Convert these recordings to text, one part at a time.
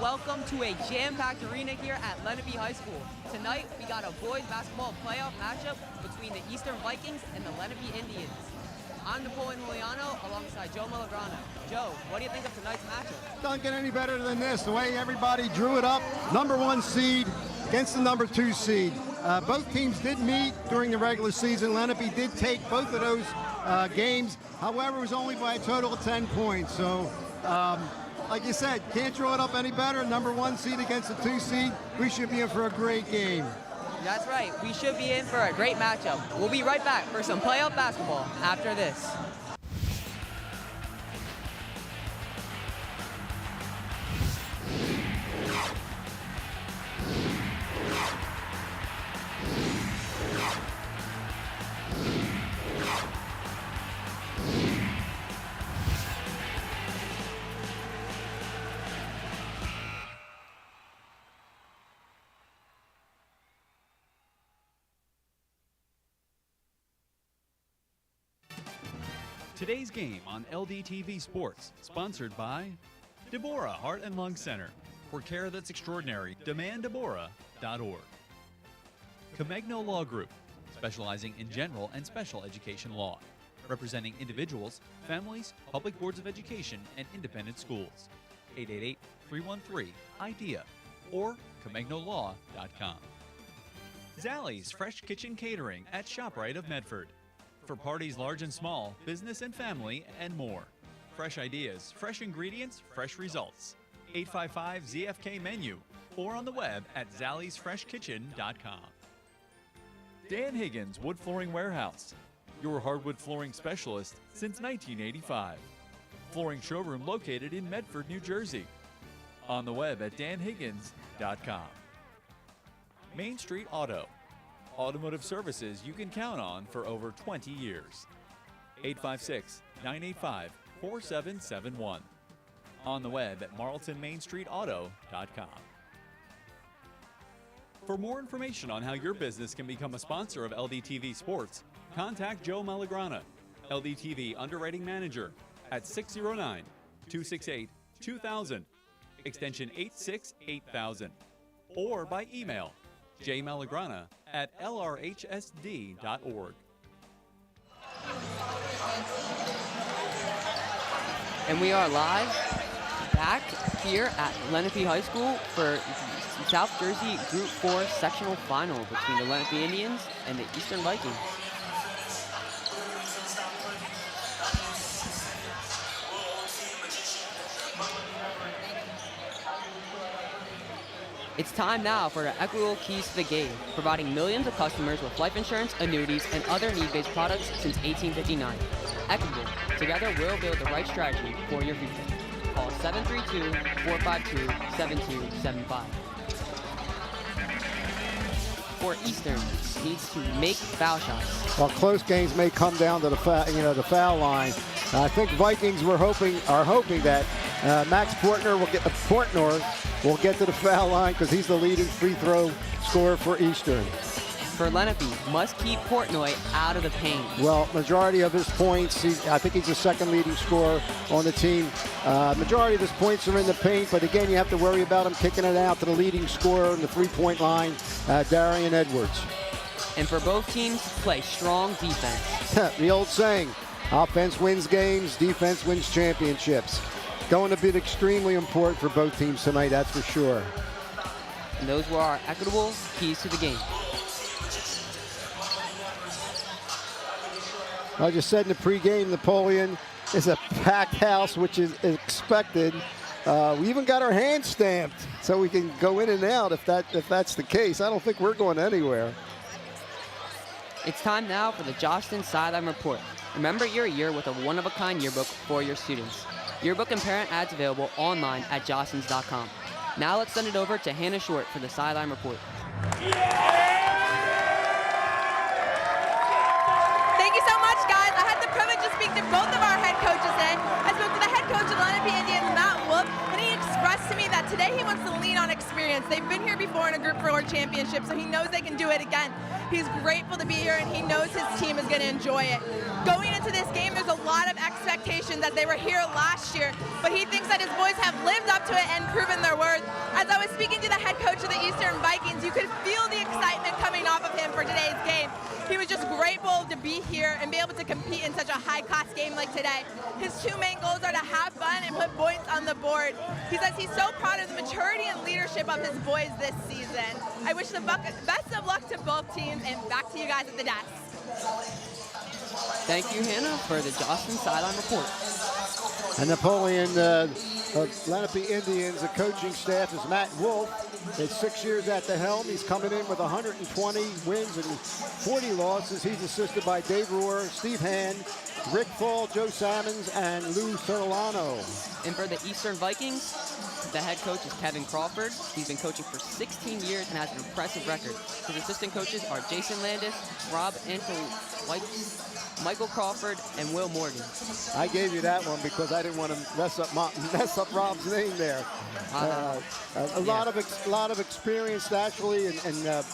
welcome to a jam-packed arena here at Lenape High School. Tonight, we got a boys basketball playoff matchup between the Eastern Vikings and the Lenape Indians. I'm Napoleon Juliano alongside Joe Malagrana. Joe, what do you think of tonight's matchup? Doesn't get any better than this, the way everybody drew it up. Number 1 seed against the number 2 seed. Both teams did meet during the regular season. Lenape did take both of those games. However, it was only by a total of 10 points. So, like you said, can't draw it up any better. Number 1 seed against the 2 seed. We should be in for a great game. That's right. We should be in for a great matchup. We'll be right back for some playoff basketball after this. Today's game on LDTV Sports, sponsored by Deborah Heart and Lung Center. For care that's extraordinary, demanddeborah.org. Comegno Law Group, specializing in general and special education law, representing individuals, families, public boards of education, and independent schools. 888-313-IDEA or ComegnoLaw.com. Zallie's Fresh Kitchen Catering at ShopRite of Medford. For parties large and small, business and family, and more. Fresh ideas, fresh ingredients, fresh results. 855-ZFK menu or on the web at zalliesfreshkitchen.com. Dan Higgins Wood Flooring Warehouse, your hardwood flooring specialist since 1985. Flooring showroom located in Medford, New Jersey. On the web at danhiggins.com. Main Street Auto, automotive services you can count on for over 20 years. 856-985-4771. On the web at marltonmainstreetauto.com. For more information on how your business can become a sponsor of LDTV Sports, contact Joe Malagrana, LDTV Underwriting Manager, at 609-268-2000, extension 868,000, or by email jmalagrana@lrhsd.org. And we are live back here at Lenape High School for South Jersey Group 4 sectional final between the Lenape Indians and the Eastern Vikings. It's time now for the Equitable Keys to the Game, providing millions of customers with life insurance, annuities, and other need-based products since 1859. Equitable, together we'll build the right strategy for your future. Call 732-452-7275. For Eastern, needs to make foul shots. While close games may come down to the foul line, I think Vikings are hoping that Max Portnoy will get to the foul line because he's the leading free throw scorer for Eastern. For Lenape, must keep Portnoy out of the paint. Well, majority of his points, I think he's the second leading scorer on the team. Majority of his points are in the paint, but again, you have to worry about him kicking it out to the leading scorer in the three-point line, Darian Edwards. And for both teams, play strong defense. The old saying, offense wins games, defense wins championships. Going to be extremely important for both teams tonight, that's for sure. And those were our Equitable Keys to the Game. I just said in the pregame, Napoleon is a packed house, which is expected. We even got our hands stamped so we can go in and out if that's the case. I don't think we're going anywhere. It's time now for the Jostens Sideline Report. Remember your year with a one-of-a-kind yearbook for your students. Yearbook and parent ads available online at jostens.com. Now let's send it over to Hannah Short for the Sideline Report. Thank you so much, guys. I had the privilege to speak to both of our head coaches today. I spoke to the head coach of the Lenape Indians, Matt Wolf, and he expressed to me that but today he wants to lean on experience. They've been here before in a Group 4 championship, so he knows they can do it again. He's grateful to be here, and he knows his team is going to enjoy it. Going into this game, there's a lot of expectations as they were here last year, but he thinks that his boys have lived up to it and proven their worth. As I was speaking to the head coach of the Eastern Vikings, you could feel the excitement coming off of him for today's game. He was just grateful to be here and be able to compete in such a high-class game like today. His two main goals are to have fun and put points on the board. He says he's so proud of the maturity and leadership of his boys this season. I wish the best of luck to both teams, and back to you guys at the desk. Thank you, Hannah, for the Jocelyn Sideline Report. And Napoleon of Lenape Indians, the coaching staff is Matt Wolf. It's 6 years at the helm. He's coming in with 120 wins and 40 losses. He's assisted by Dave Rohr, Steve Hand, Rick Fall, Joe Salmons, and Lou Serrano. And for the Eastern Vikings, the head coach is Kevin Crawford. He's been coaching for 16 years and has an impressive record. His assistant coaches are Jason Landis, Rob Antolwitz, Michael Crawford, and Will Morgan. I gave you that one because I didn't want to mess up Rob's name there. A lot of experience actually, and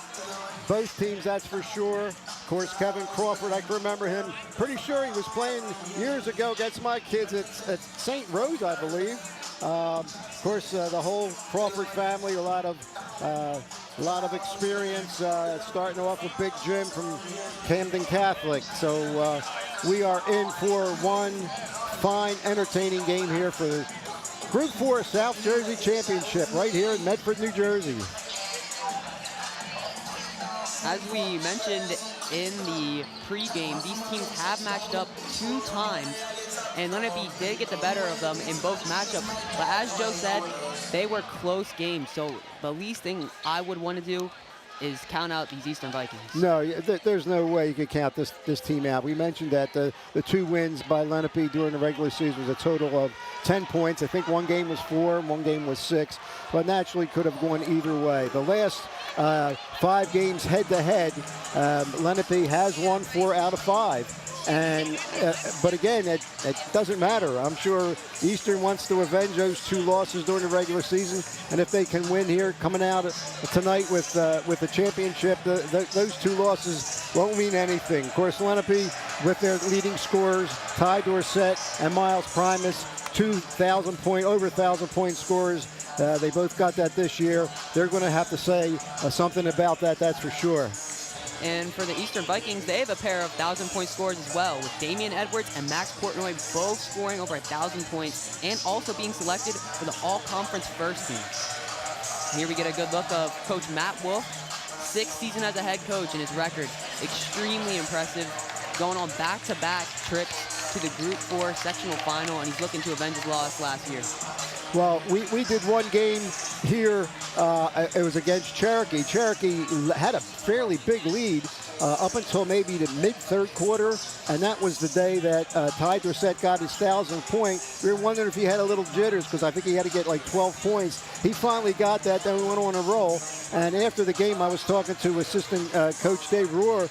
both teams, that's for sure. Of course, Kevin Crawford, I can remember him. Pretty sure he was playing years ago against my kids at St. Rose, I believe. Of course, the whole Crawford family, a lot of experience, starting off with Big Jim from Camden Catholic. So we are in for one fine, entertaining game here for the Group 4 South Jersey Championship right here in Medford, New Jersey. As we mentioned in the pregame, these teams have matched up 2 times, and Lenape did get the better of them in both matchups. But as Joe said, they were close games, so the least thing I would want to do is count out these Eastern Vikings. No, there's no way you could count this team out. We mentioned that the 2 wins by Lenape during the regular season was a total of 10 points. I think one game was 4, one game was 6, but naturally could have gone either way. The last 5 games head-to-head, Lenape has won 4 out of 5. And but again, it doesn't matter. I'm sure Eastern wants to avenge those 2 losses during the regular season, and if they can win here, coming out tonight with the championship, those 2 losses won't mean anything. Of course, Lenape, with their leading scorers, Ty Dorsett and Miles Primus, over 1,000-point scorers. They both got that this year. They're going to have to say something about that, that's for sure. And for the Eastern Vikings, they have a pair of 1,000-point scores as well, with Damian Edwards and Max Portnoy both scoring over 1,000 points and also being selected for the All-Conference First Team. Here we get a good look of Coach Matt Wolf, 6th season as a head coach, and his record extremely impressive, going on back-to-back trips to the Group 4 sectional final, and he's looking to avenge his loss last year. Well, we did one game here. It was against Cherokee. Cherokee had a fairly big lead up until maybe the mid-3rd quarter, and that was the day that Ty Dorsett got his 1,000th point. We were wondering if he had a little jitters because I think he had to get like 12 points. He finally got that, then we went on a roll. And after the game, I was talking to assistant coach Dave Rohr.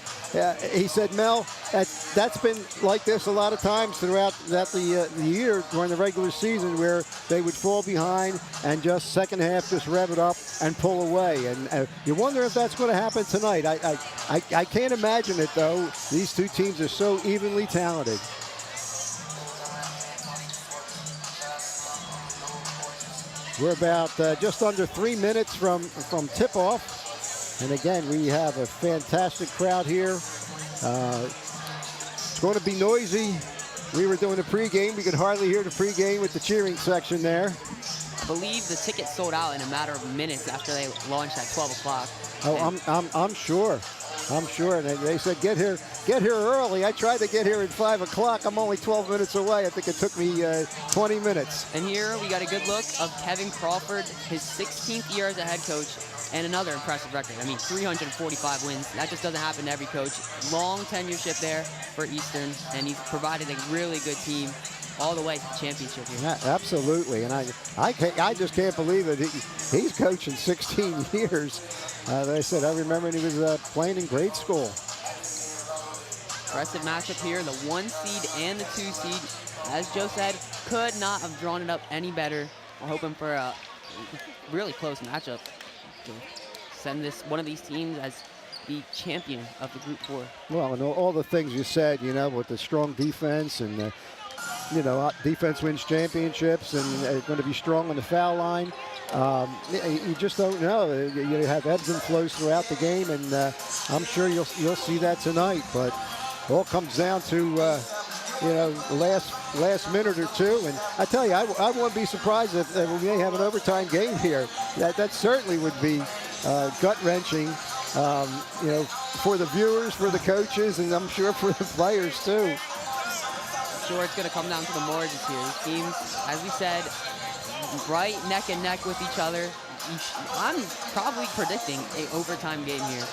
He said, Mel, that's been like this a lot of times throughout the year during the regular season, where they would fall behind and just second half just rev it up and pull away. And you wonder if that's going to happen tonight. I can't imagine it, though. These 2 teams are so evenly talented. We're about just under 3 minutes from tip-off. And again, we have a fantastic crowd here. It's going to be noisy. We were doing the pregame. We could hardly hear the pregame with the cheering section there. I believe the tickets sold out in a matter of minutes after they launched at 12 o'clock. Oh, I'm sure. I'm sure. And they said, get here early. I tried to get here at 5 o'clock. I'm only 12 minutes away. I think it took me 20 minutes. And here we got a good look of Kevin Crawford, his 16th year as a head coach, and another impressive record. I mean, 345 wins. That just doesn't happen to every coach. Long tenureship there for Eastern, and he's provided a really good team all the way to the championship here. Yeah, absolutely. And I just can't believe it. He's coaching 16 years. As I said, I remember when he was playing in grade school. Impressive matchup here, the 1 seed and the 2 seed. As Joe said, could not have drawn it up any better. We're hoping for a really close matchup to send one of these teams as the champion of the Group 4. Well, and all the things you said, with the strong defense and, defense wins championships and going to be strong on the foul line. You just don't know. You have ebbs and flows throughout the game, and I'm sure you'll see that tonight. But all comes down to the last minute or two. And I tell you, I wouldn't be surprised if we may have an overtime game here. That certainly would be gut-wrenching, for the viewers, for the coaches, and I'm sure for the players too. Sure, it's going to come down to the margins here. These teams, as we said, right neck and neck with each other. I'm probably predicting an overtime game here.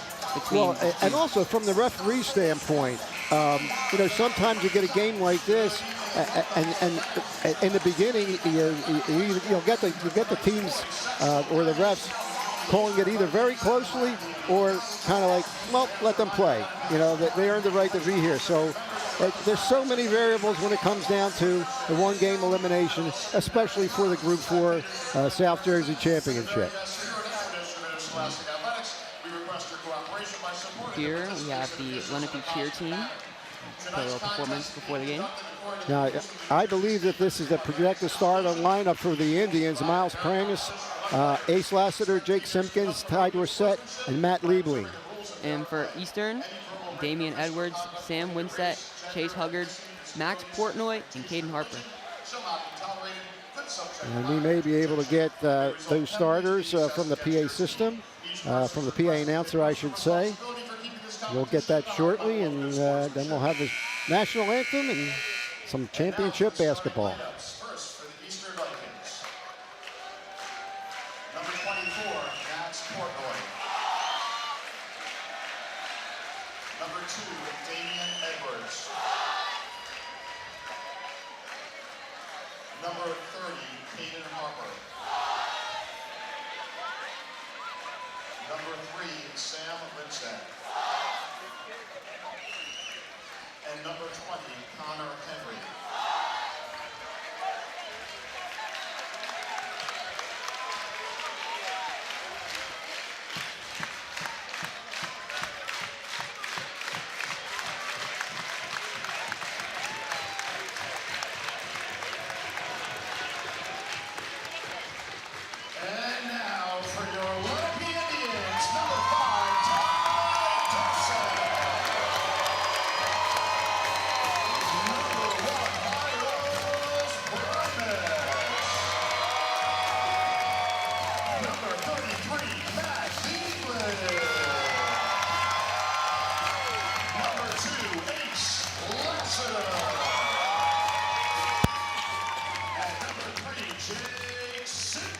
And also from the referee standpoint, sometimes you get a game like this, and in the beginning, you'll get the teams or the refs calling it either very closely or kind of like, well, let them play. They earned the right to be here. So there's so many variables when it comes down to the one-game elimination, especially for the Group 4 South Jersey Championship. Here we have the Lenape cheer team. Put a little performance before the game. Now, I believe that this is the projected starting lineup for the Indians. Miles Prangus, Ace Lassiter, Jake Simpkins, Ty Dorsett, and Matt Liebling. And for Eastern, Damian Edwards, Sam Winstead, Chase Huggard, Max Portnoy, and Caden Harper. And we may be able to get those starters from the PA system, from the PA announcer, I should say. We'll get that shortly, and then we'll have the national anthem and some championship basketball. Number 24, Max Portnoy. Number 2, Damian Edwards. Number 30, Caden Harper. Number 3, Sam Winstead. And number 20, Connor Henry. And now for your Lenape Indians, number 5, Ty Dorsett. Number 1, Miles Brunnes. Number 33, Matt Liebling. Number 2, Ace Lassiter. And number 3, Jake Simpkins.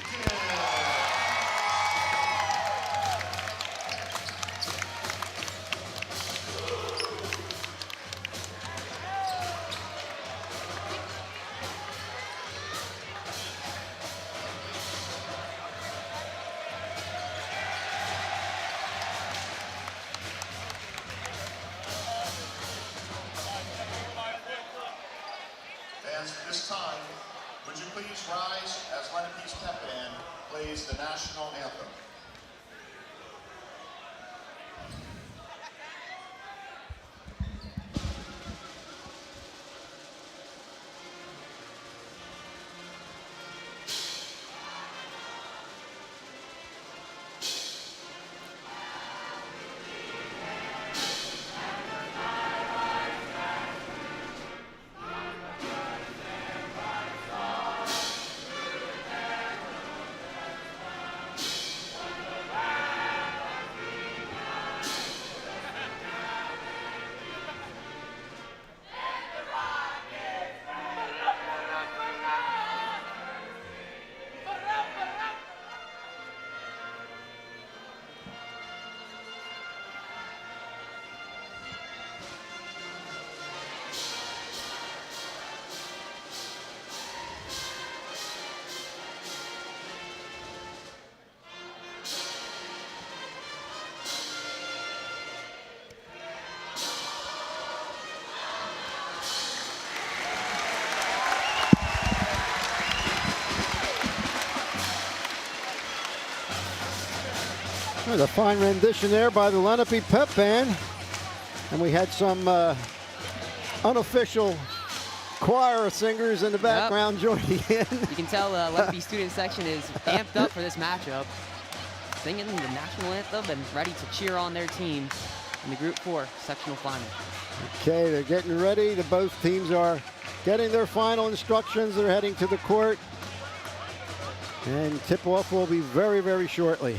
Fans, at this time, would you please rise as Lenape's pep band plays the national anthem? There's a fine rendition there by the Lenape Pep Band. And we had some unofficial choir singers in the background joining in. You can tell the Lenape student section is amped up for this matchup, singing the national anthem and ready to cheer on their team in the Group 4 sectional final. Okay, they're getting ready. Both teams are getting their final instructions. They're heading to the court. And tip-off will be very, very shortly.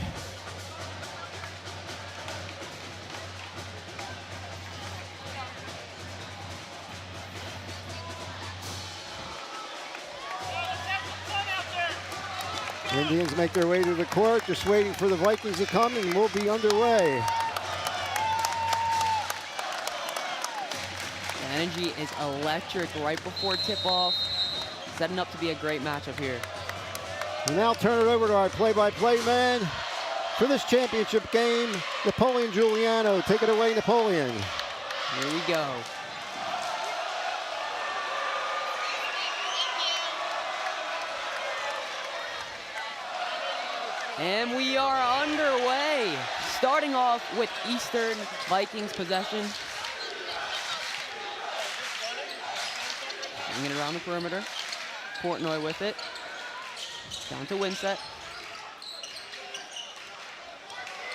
Indians make their way to the court, just waiting for the Vikings to come, and we'll be underway. The energy is electric right before tip-off, setting up to be a great matchup here. We'll now turn it over to our play-by-play man for this championship game, Napoleon Giuliano. Take it away, Napoleon. Here we go. And we are underway. Starting off with Eastern Vikings possession. Bringing it around the perimeter. Portnoy with it. Down to Winsett.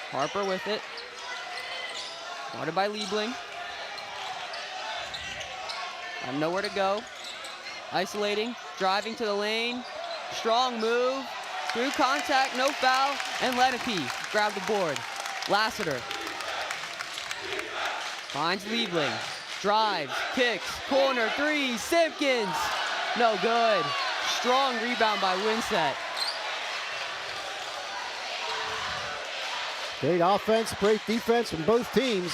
Harper with it. Guarded by Liebling. Got nowhere to go. Isolating, driving to the lane. Strong move. Through contact, no foul, and Lenape grab the board. Lassiter finds Liebling, drives, kicks, corner three, Simpkins, no good. Strong rebound by Winsett. Great offense, great defense from both teams.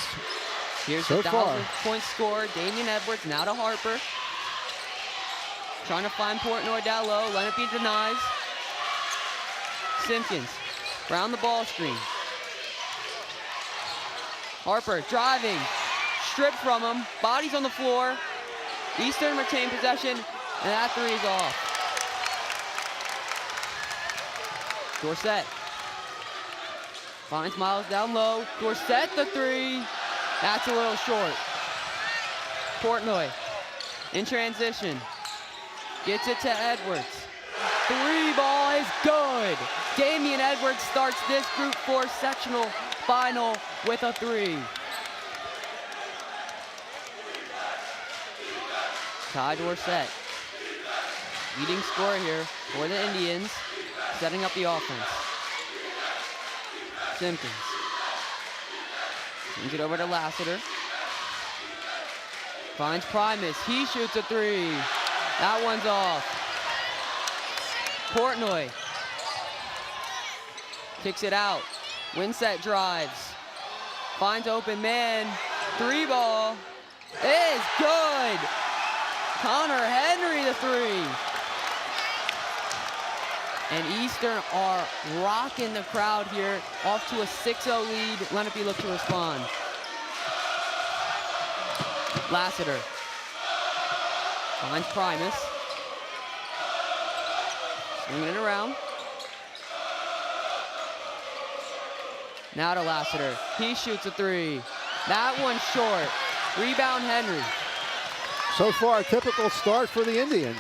Here's so the far. 1,000-point score. Damian Edwards now to Harper. Trying to find Portnoy down low. Lenape denies. Simpkins around the ball screen. Harper driving, stripped from him, bodies on the floor. Eastern retain possession, and that three is off. Dorsett finds Miles down low. Dorsett the three. That's a little short. Portnoy in transition. Gets it to Edwards. Three ball is good. Damian Edwards starts this Group 4 sectional final with a three. Ty Dorsett, leading scorer here for the Indians, setting up the offense. Simpkins brings it over to Lassiter. Finds Primus, he shoots a three. That one's off. Portnoy kicks it out. Winsett drives. Finds open man. Three ball is good. Connor Henry the three. And Eastern are rocking the crowd here. Off to a 6-0 lead. Lenape look to respond. Lassiter finds Primus. Swinging it around. Now to Lassiter. He shoots a three. That one's short. Rebound Henry. So far, a typical start for the Indians.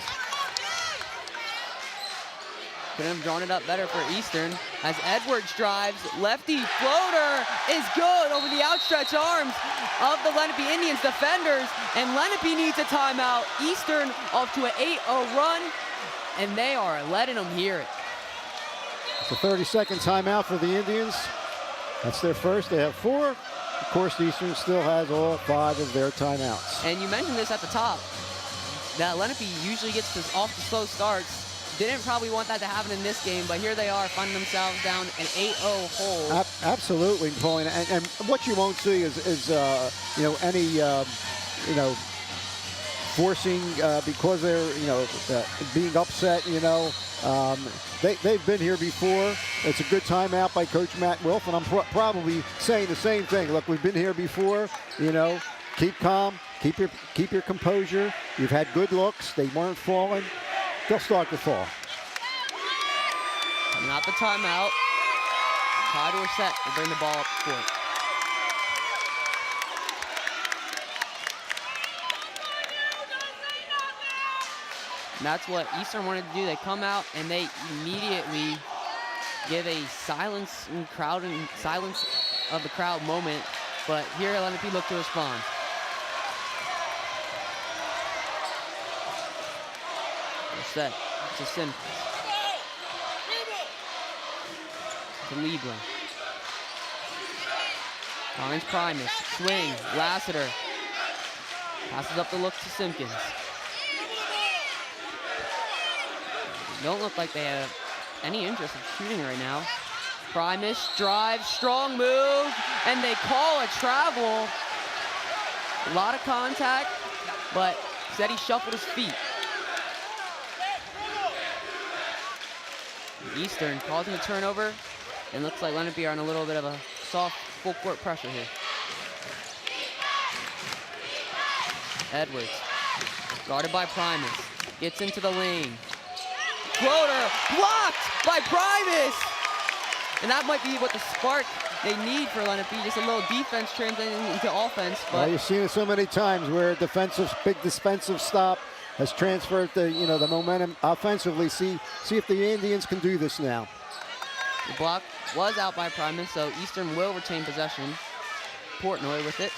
Couldn't have drawn it up better for Eastern as Edwards drives. Lefty floater is good over the outstretched arms of the Lenape Indians defenders. And Lenape needs a timeout. Eastern off to an 8-0 run. And they are letting them hear it. It's a 30-second timeout for the Indians. That's their first. They have four. Of course, Eastern still has all 5 of their timeouts. And you mentioned this at the top, that Lenape usually gets this off the slow starts. Didn't probably want that to happen in this game, but here they are finding themselves down an 8-0 hole. Absolutely, Napoleon. And what you won't see is any forcing because they're being upset. They've been here before. It's a good timeout by Coach Matt Wilf, and I'm probably saying the same thing. Look, we've been here before. Keep calm, keep your composure. You've had good looks. They weren't falling. They'll start to fall. Not the timeout. Ty Dorsett will bring the ball up the court. And that's what Eastern wanted to do. They come out and they immediately give a silence of the crowd moment, but here Lenape look to respond. Set to Simpkins. To Liebling. Finds Primus. Swing. Lassiter. Passes up the look to Simpkins. Don't look like they have any interest in shooting right now. Primus drives, strong move, and they call a travel. A lot of contact, but said he shuffled his feet. Eastern causing a turnover, and looks like Lenape are on a little bit of a soft full court pressure here. Edwards, guarded by Primus, gets into the lane. Floater, blocked by Primus! And that might be what the spark they need for Lenape, just a little defense translating into offense. But well, you've seen it so many times where big defensive stop has transferred the momentum offensively. See if the Indians can do this now. The block was out by Primus, so Eastern will retain possession. Portnoy with it.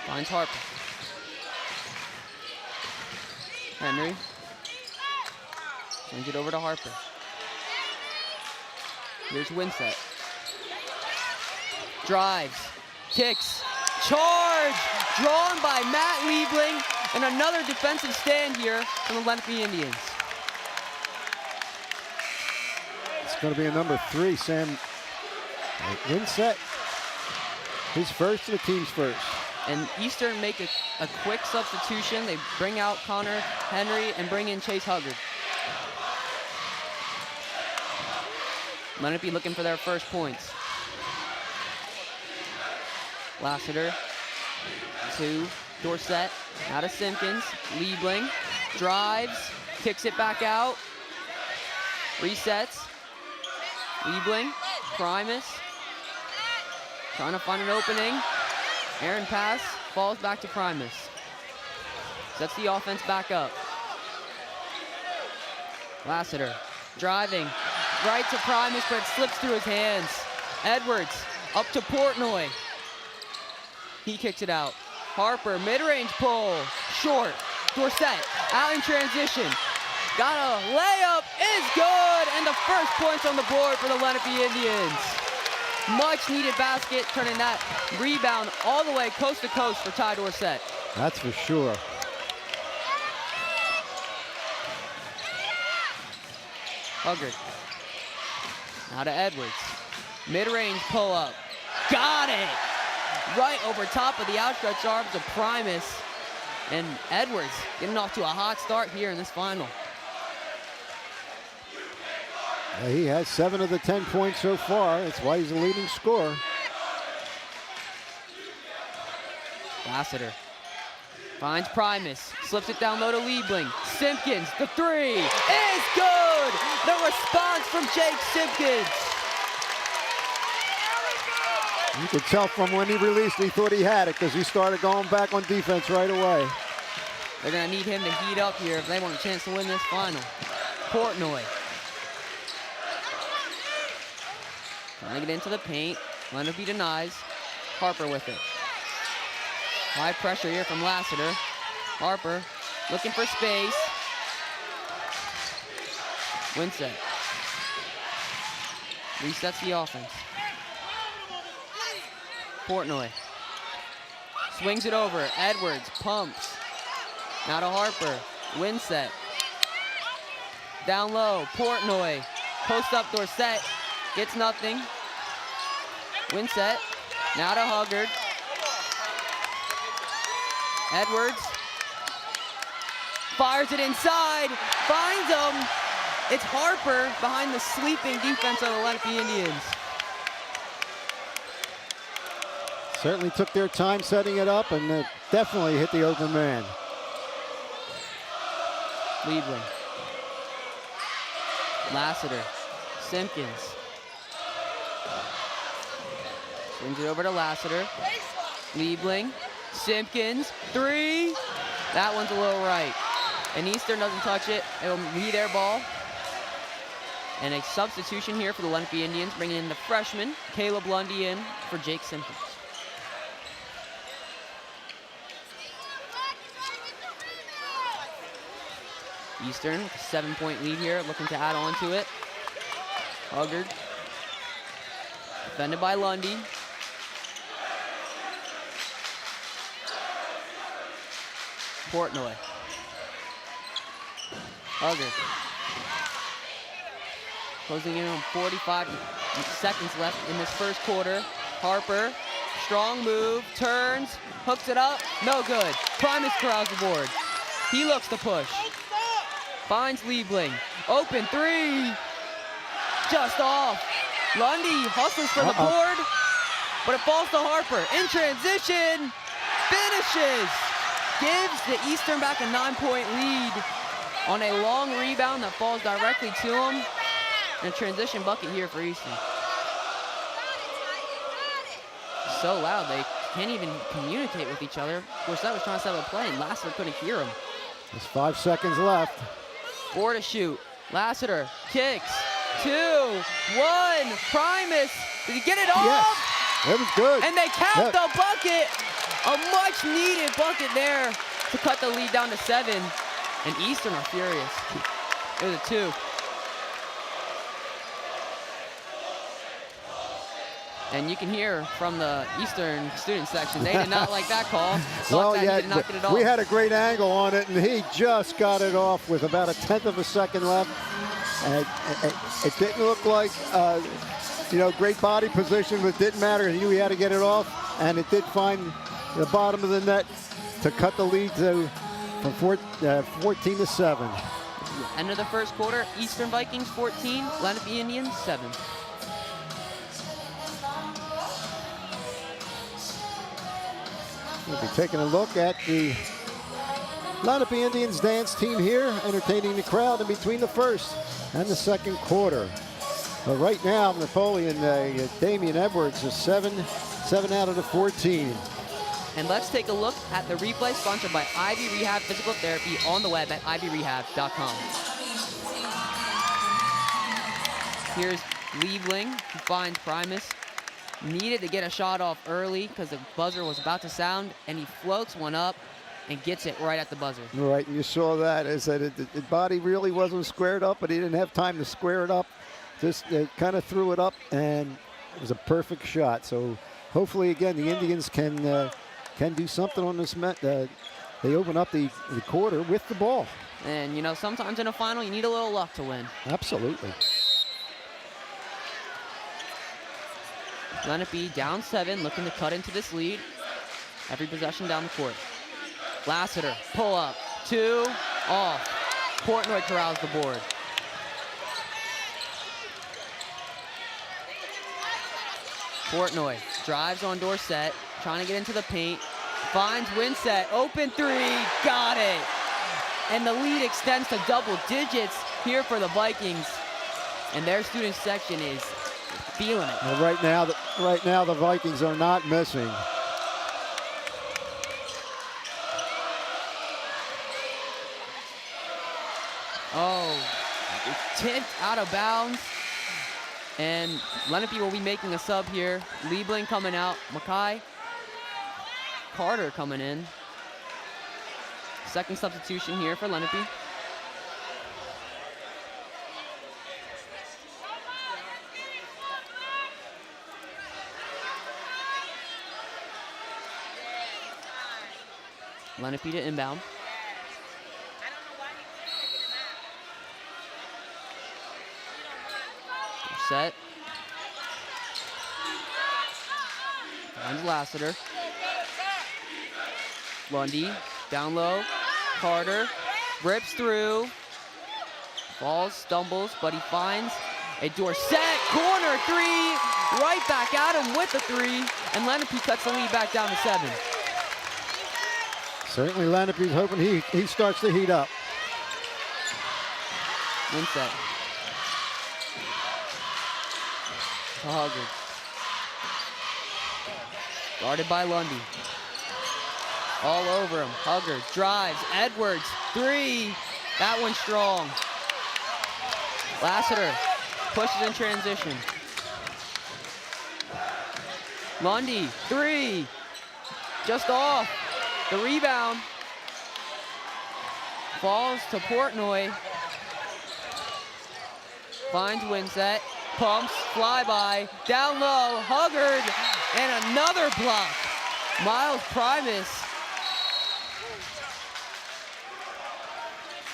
Finds Harper. Henry. Sends it over to Harper. Here's Winsett. Drives. Kicks. Charge! Drawn by Matt Liebling. And another defensive stand here from the Lenape Indians. It's going to be a number 3, Sam Winsett. His first and the team's first. And Eastern make a quick substitution. They bring out Connor Henry and bring in Chase Huggard. Lenape looking for their first points. Lassiter to Dorsett, out of Simpkins. Liebling drives, kicks it back out, resets. Liebling, Primus, trying to find an opening. Aaron pass, falls back to Primus. Sets the offense back up. Lassiter driving, right to Primus, but it slips through his hands. Edwards up to Portnoy. He kicks it out. Harper, mid-range pull, short. Dorsett, out in transition. Got a layup, is good, and the first points on the board for the Lenape Indians. Much needed basket, turning that rebound all the way coast to coast for Ty Dorsett. That's for sure. Huggard. Now to Edwards. Mid-range pull-up. Got it! Right over top of the outstretched arms of Primus. And Edwards getting off to a hot start here in this final. He has 7 of the 10 points so far. That's why he's the leading scorer. Lassiter finds Primus, slips it down low to Liebling. Simpkins, the 3 is good! The response from Jake Simpkins. You could tell from when he released, he thought he had it because he started going back on defense right away. They're gonna need him to heat up here if they want a chance to win this final. Portnoy. Trying to get into the paint. Lenape denies. Harper with it. High pressure here from Lassiter. Harper looking for space. Winsett. Resets the offense. Portnoy. Swings it over. Edwards pumps. Now to Harper. Winsett. Down low. Portnoy. Post up Dorsett. Gets nothing. Winsett. Now to Huggard. Edwards. Fires it inside. Finds him. It's Harper behind the sleeping defense of the Lenape Indians. Certainly took their time setting it up and definitely hit the open man. Liebling. Lassiter. Simpkins. Swings it over to Lassiter. Liebling, Simpkins, 3. That one's a little right. And Eastern doesn't touch it. It'll be their ball. And a substitution here for the Lenape Indians, bringing in the freshman, Caleb Lundy, in for Jake Simpkins. Eastern with a 7-point lead here, looking to add on to it. Huggard, defended by Lundy. Portnoy. Huggard. Closing in on 45 seconds left in this first quarter. Harper, strong move, turns, hooks it up, no good. Primus corrals the board. He looks to push. Finds Liebling, open 3, just off. Lundy hustles for the board, but it falls to Harper. In transition, finishes. Gives the Eastern back a 9-point lead on a long rebound that falls directly to him. And a transition bucket here for Eastern. So loud, they can't even communicate with each other. Of course, that was trying to set up a play, and Lassiter couldn't hear him. There's 5 seconds left. 4 to shoot. Lassiter kicks. 2, 1. Primus. Did he get it off? Yes, it was good. And they count the bucket. A much-needed bucket there to cut the lead down to 7. And Eastern are furious. It was a 2. And you can hear from the Eastern student section, they did not like that call. Well, yeah, did not get it off. We had a great angle on it, and he just got it off with about 1/10 of a second left. And it didn't look like, great body position, but it didn't matter. He knew he had to get it off, and it did find the bottom of the net to cut the lead from 14 to 7. End of the first quarter, Eastern Vikings 14, Lenape Indians 7. We'll be taking a look at the Lenape Indians dance team here, entertaining the crowd in between the first and the second quarter. But right now, Napoleon, Damian Edwards is 7 out of the 14. And let's take a look at the replay sponsored by Ivy Rehab Physical Therapy on the web at ivyrehab.com. Here's Liebling, who finds Primus. Needed to get a shot off early because the buzzer was about to sound, and he floats one up and gets it right at the buzzer. Right, you saw that. Is that the body really wasn't squared up, but he didn't have time to square it up. Just kind of threw it up, and it was a perfect shot. So hopefully, again, the Indians can do something on this. They open up the quarter with the ball. And, sometimes in a final, you need a little luck to win. Absolutely. Lenape down 7, looking to cut into this lead. Every possession down the court. Lassiter, pull up, 2, off. Portnoy corrals the board. Portnoy drives on Dorsett, trying to get into the paint. Finds Winsett, open 3, got it. And the lead extends to double digits here for the Vikings. And their student section is feeling it. Well, right now the Vikings are not missing. Oh, tipped out of bounds. And Lenape will be making a sub here. Liebling coming out. Mackay. Carter coming in. Second substitution here for Lenape. Lenape to inbound. Set. Finds Lassiter. Lundy, down low. Carter, rips through. Falls, stumbles, but he finds a Dorsett corner 3. Right back at him with the 3. And Lenape cuts the lead back down to 7. Certainly Lenape's hoping he starts to heat up. Winsett. to Huggard. Guarded by Lundy. All over him. Huggard drives. Edwards, 3. That one's strong. Lassiter pushes in transition. Lundy, 3. Just off. The rebound falls to Portnoy. Finds Winsett. Pumps, flyby, down low, Huggard, and another block. Miles Primus.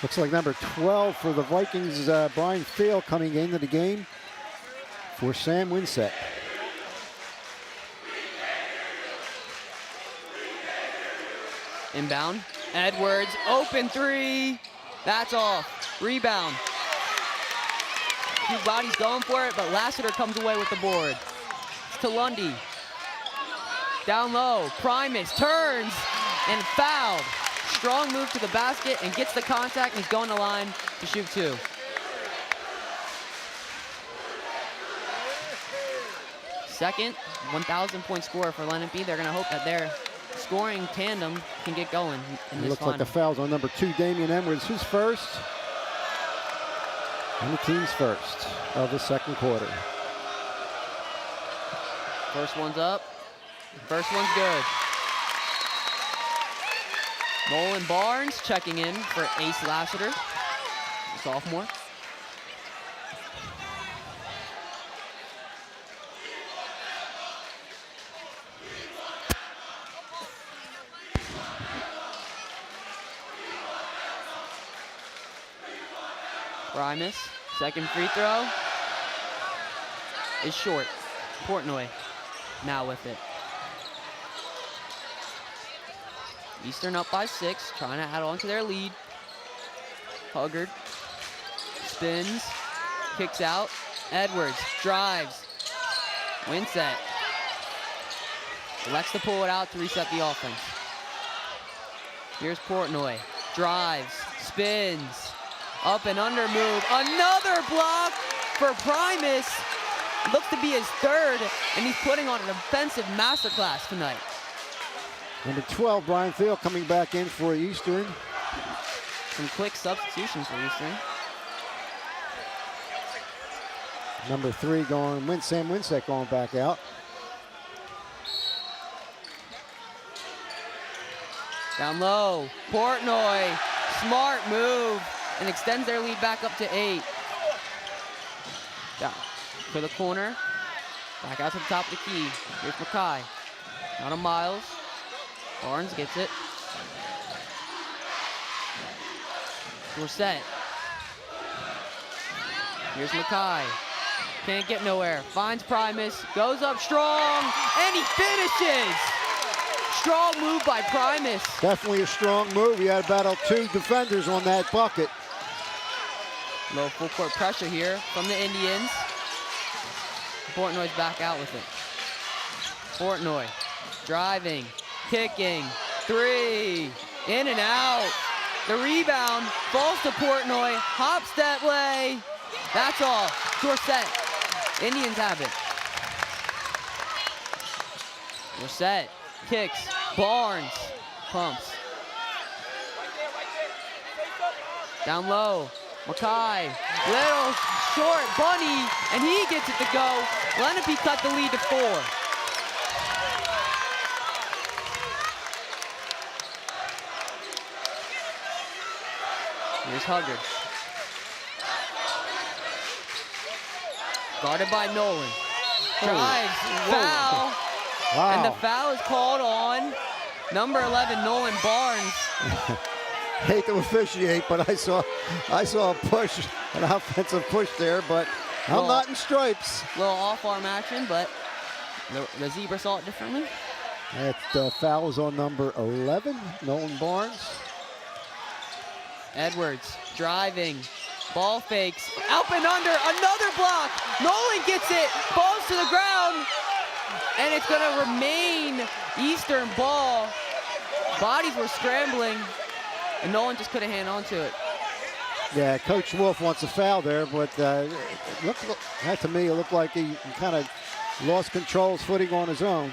Looks like number 12 for the Vikings, Brian Thiel, coming into the game for Sam Winsett. Inbound, Edwards, open 3. That's off. Rebound. Two bodies going for it, but Lassiter comes away with the board. It's to Lundy. Down low, Primus turns and fouled. Strong move to the basket and gets the contact, and he's going to line to shoot 2. Second 1,000-point scorer for Lenape. They're going to hope that their scoring tandem can get going in this Looks final. like the foul's on number 2, Damian Edwards, who's first. And the team's first of the second quarter. First one's up. First one's good. Nolan Barnes checking in for Ace Lassiter, sophomore. Primus, second free throw is short. Portnoy now with it. Eastern up by 6, trying to add on to their lead. Huggard spins, kicks out. Edwards drives. Winsett elects to pull it out to reset the offense. Here's Portnoy, drives, spins, up and under move. Another block for Primus. Looks to be his 3rd, and he's putting on an offensive masterclass tonight. Number 12, Brian Thiel, coming back in for Eastern. Some quick substitutions for Eastern. Number 3 going, Sam Winsett going back out. Down low, Portnoy, smart move, and extends their lead back up to 8. Down to the corner, back out to the top of the key. Here's Mackay, out of Miles. Barnes gets it. Dorsett. Here's Mackay. Can't get nowhere. Finds Primus. Goes up strong. And he finishes. Strong move by Primus. Definitely a strong move. He had about 2 defenders on that bucket. Low full court pressure here from the Indians. Portnoy's back out with it. Portnoy driving. Kicking, 3, in and out. The rebound falls to Portnoy, hop step lay. That's all. Dorsett. Indians have it. Dorsett kicks. Barnes pumps. Down low. Mackay. Little short bunny, and he gets it to go. Lenape cut the lead to 4. Here's Huggard. Guarded by Nolan. Drives, foul. Wow. And the foul is called on number 11, Nolan Barnes. Hate to officiate, but I saw a push, an offensive push there, but I'm not in stripes. Little off-arm action, but the Zebra saw it differently. That foul is on number 11, Nolan Barnes. Edwards driving, ball fakes, up and under, another block. Nolan gets it, falls to the ground, and it's going to remain Eastern ball. Bodies were scrambling, and Nolan just couldn't hang on to it. Yeah, Coach Wolf wants a foul there, but that to me, it looked like he kind of lost control, footing on his own.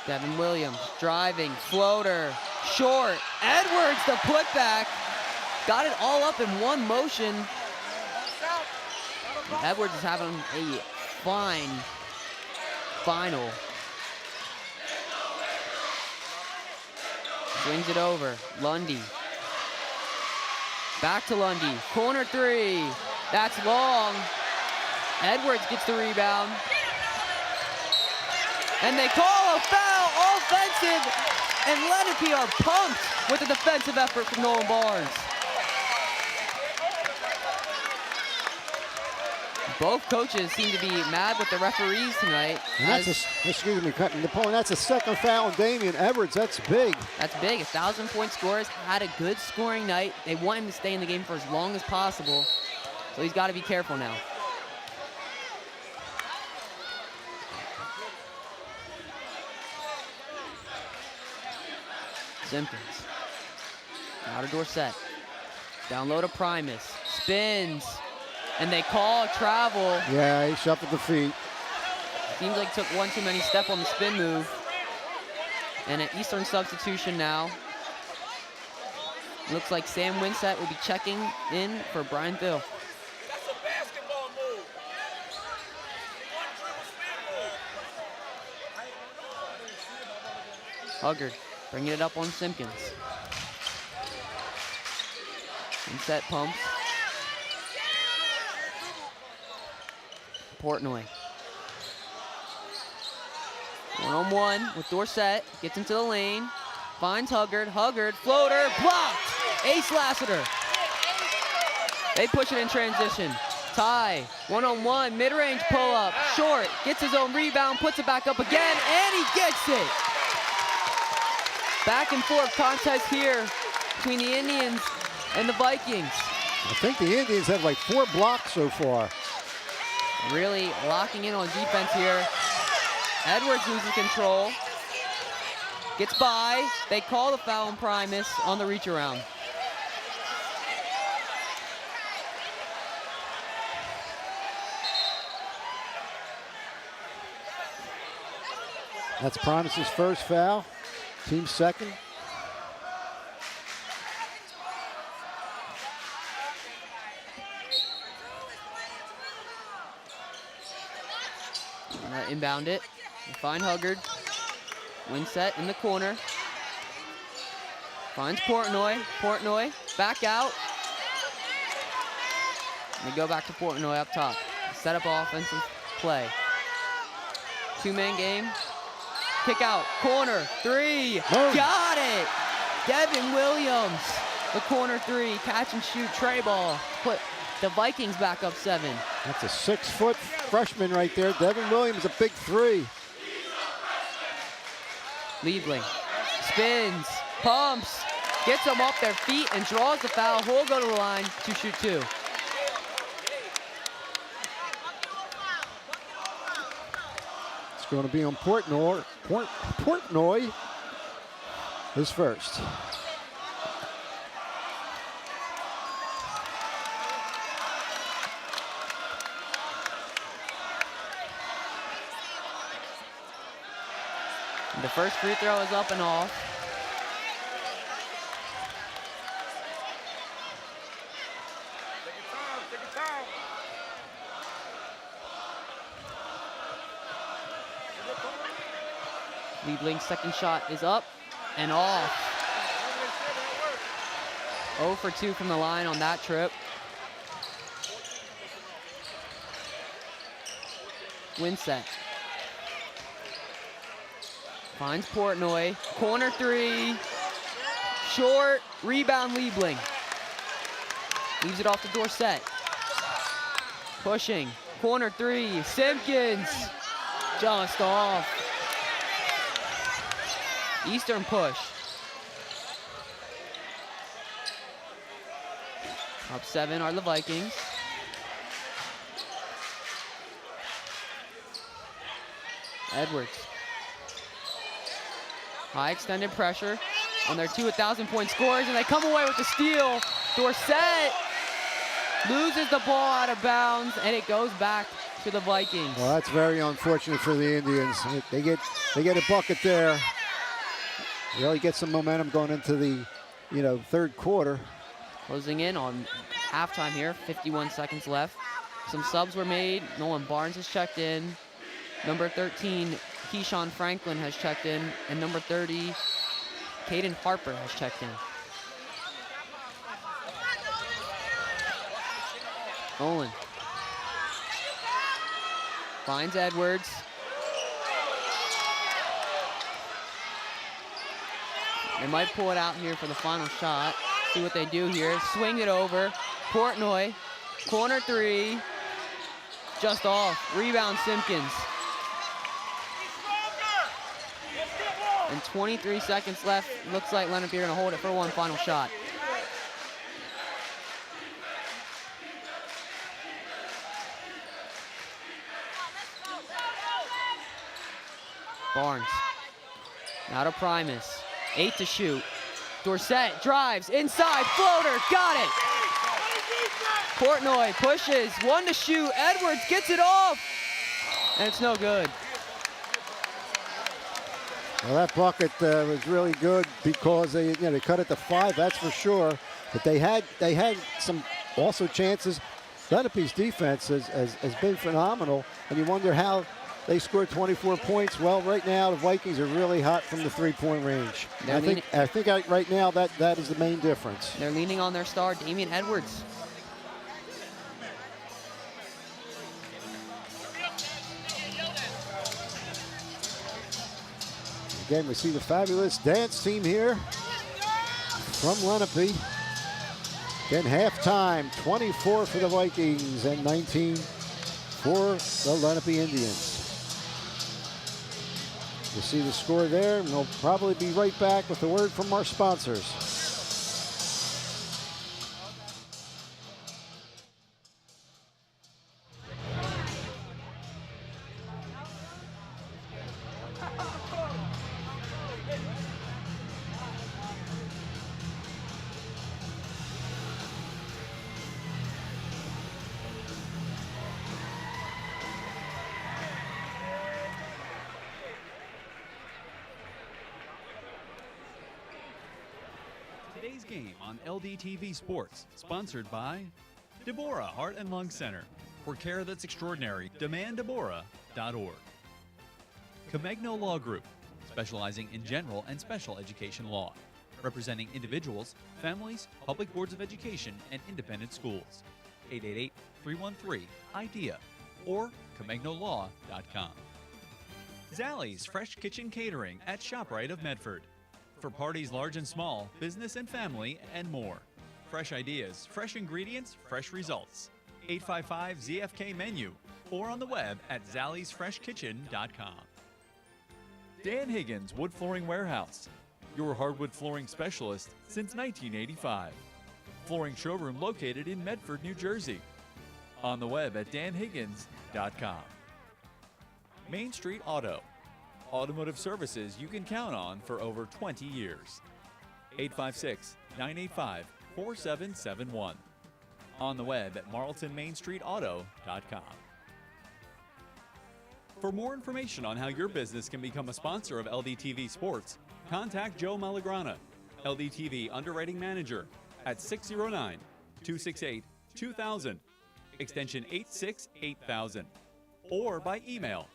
Devin Williams driving, floater, short. Edwards, the putback. Got it all up in one motion. Edwards is having a fine final. Swings it over. Lundy. Back to Lundy. Corner three. That's long. Edwards gets the rebound. And they call a foul, offensive. And Lenape are pumped with the defensive effort from Nolan Barnes. Both coaches seem to be mad with the referees tonight. And excuse me, Napoleon, that's a second foul on Damian Edwards. That's big. That's big. 1,000-point scorers, had a good scoring night. They want him to stay in the game for as long as possible. So he's got to be careful now. Simpkins. Out of Dorsett. Down low to Primus. Spins. And they call travel. Yeah, he shuffled the feet. Seems like took one too many step on the spin move. And an Eastern substitution now. Looks like Sam Winsett will be checking in for Brian Thill. That's a basketball move. Huggard bringing it up on Simpkins. Winsett pumps. Portnoy. One-on-one with Dorsett. Gets into the lane. Finds Huggard. Huggard, floater, blocked. Ace Lassiter. They push it in transition. Ty, one-on-one, mid-range pull-up. Short, gets his own rebound, puts it back up again, and he gets it. Back and forth contest here between the Indians and the Vikings. I think the Indians have like 4 blocks so far. Really locking in on defense here. Edwards loses control. Gets by. They call the foul on Primus on the reach around. That's Primus's first foul. Team second. Inbound it. They find Huggard. Winsett in the corner. Finds Portnoy. Portnoy back out. And they go back to Portnoy up top. Set up offensive play. 2-man game. Kick out. Corner. 3. Oh. Got it. Devin Williams. The corner 3. Catch and shoot tray ball. Put the Vikings back up 7. That's a 6-foot freshman right there. Devin Williams, a big 3. Liebling spins, pumps, gets them off their feet and draws the foul. He'll go to the line to shoot 2. It's going to be on Portnoy. Portnoy is first. The first free throw is up and off. Take your time. Liebling's second shot is up and off. 0 for 2 from the line on that trip. Winsett. Finds Portnoy. Corner 3. Short. Rebound Liebling. Leaves it off to Dorsett. Pushing. Corner 3. Simpkins. Just off. Eastern push. Up 7 are the Vikings. Edwards. High extended pressure on their 2 1,000-point scorers, and they come away with the steal. Dorsett loses the ball out of bounds, and it goes back to the Vikings. Well, that's very unfortunate for the Indians. They get a bucket there. Really get some momentum going into the, third quarter. Closing in on halftime here, 51 seconds left. Some subs were made. Nolan Barnes has checked in. Number 13, Keyshawn Franklin has checked in. And number 30, Caden Harper has checked in. Nolan finds Edwards. They might pull it out here for the final shot. See what they do here. Swing it over. Portnoy, corner three. Just off. Rebound Simpkins. And 23 seconds left. Looks like Lenape are going to hold it for one final shot. Barnes. Now to Primus. 8 to shoot. Dorsett drives inside, floater, got it. Portnoy pushes, 1 to shoot. Edwards gets it off, and it's no good. Well, that bucket was really good because they cut it to 5, that's for sure. But they had some also chances. Lenape's defense has been phenomenal, and you wonder how they scored 24 points. Well, right now the Vikings are really hot from the three-point range. I think right now that is the main difference. They're leaning on their star, Damian Edwards. Again, we see the fabulous dance team here from Lenape. Again, halftime, 24 for the Vikings and 19 for the Lenape Indians. You see the score there, and we'll probably be right back with a word from our sponsors. Today's game on LDTV Sports, sponsored by Deborah Heart and Lung Center. For care that's extraordinary, demanddeborah.org. Comegno Law Group, specializing in general and special education law, representing individuals, families, public boards of education, and independent schools. 888-313-IDEA or ComegnoLaw.com. Zallie's Fresh Kitchen Catering at ShopRite of Medford. For parties large and small, business and family, and more. Fresh ideas, fresh ingredients, fresh results. 855-ZFK-MENU or on the web at zalliesfreshkitchen.com. Dan Higgins Wood Flooring Warehouse, your hardwood flooring specialist since 1985. Flooring showroom located in Medford, New Jersey. On the web at danhiggins.com. Main Street Auto, automotive services you can count on for over 20 years. 856-985-4771. On the web at marltonmainstreetauto.com. For more information on how your business can become a sponsor of LDTV Sports, contact Joe Malagrana, LDTV Underwriting Manager, at 609-268-2000, extension 868,000, or by email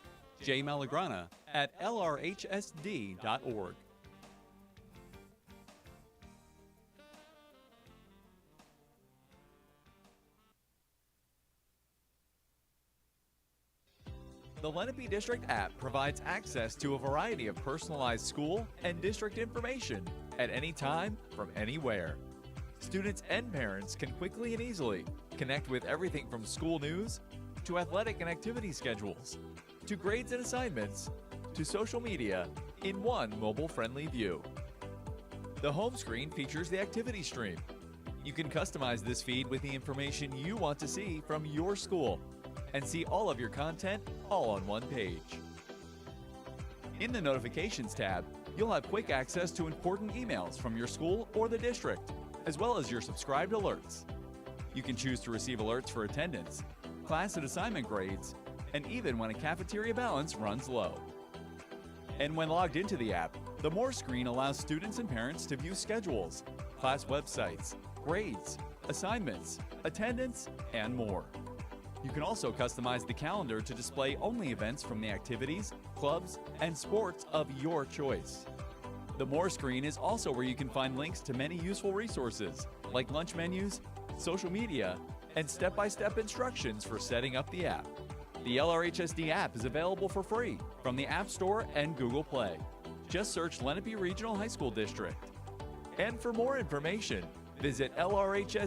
jmalagrana@lrhsd.org. The Lenape District app provides access to a variety of personalized school and district information at any time from anywhere. Students and parents can quickly and easily connect with everything from school news to athletic and activity schedules, to grades and assignments, to social media in one mobile-friendly view. The home screen features the activity stream. You can customize this feed with the information you want to see from your school and see all of your content all on one page. In the Notifications tab, You'll have quick access to important emails from your school or the district, as well as your subscribed alerts. You can choose to receive alerts for attendance, class and assignment grades, and even when a cafeteria balance runs low. And when logged into the app, the More screen allows students and parents to view schedules, class websites, grades, assignments, attendance, and more. You can also customize the calendar to display only events from the activities, clubs, and sports of your choice. The More screen is also where you can find links to many useful resources, like lunch menus, social media, and step-by-step instructions for setting up the app. The LRHSD app is available for free from the App Store and Google Play. Just search Lenape Regional High School District. And for more information, visit lrhsd.org/app.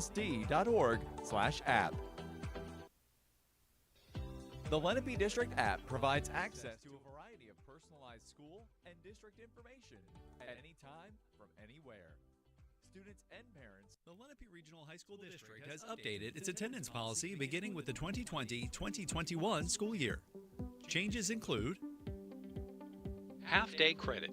The Lenape District app provides access to a variety of personalized school and district information at any time from anywhere. Students and parents. The Lenape Regional High School District has updated its attendance policy beginning with the 2020-2021 school year. Changes include half-day credit.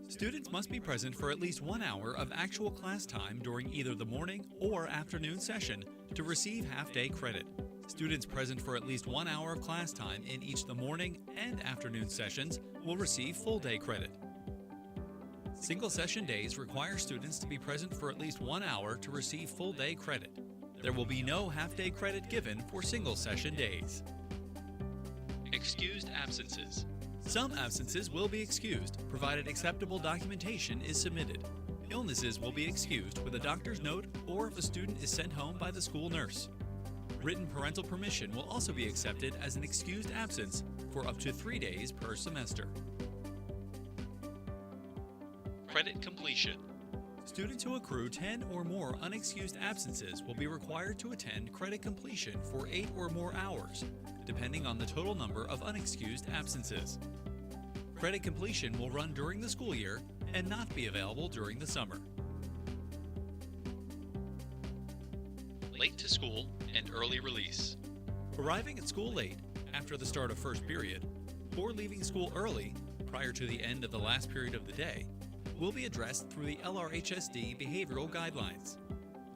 Students must be present for at least 1 hour of actual class time during either the morning or afternoon session to receive half-day credit. Students present for at least 1 hour of class time in each the morning and afternoon sessions will receive full-day credit. Single session days require students to be present for at least 1 hour to receive full-day credit. There will be no half-day credit given for single session days. Excused absences. Some absences will be excused, provided acceptable documentation is submitted. Illnesses will be excused with a doctor's note or if a student is sent home by the school nurse. Written parental permission will also be accepted as an excused absence for up to 3 days per semester. Credit completion. Students who accrue 10 or more unexcused absences will be required to attend credit completion for 8 or more hours, depending on the total number of unexcused absences. Credit completion will run during the school year and not be available during the summer. Late to school and early release. Arriving at school late after the start of first period or leaving school early prior to the end of the last period of the day will be addressed through the LRHSD behavioral guidelines.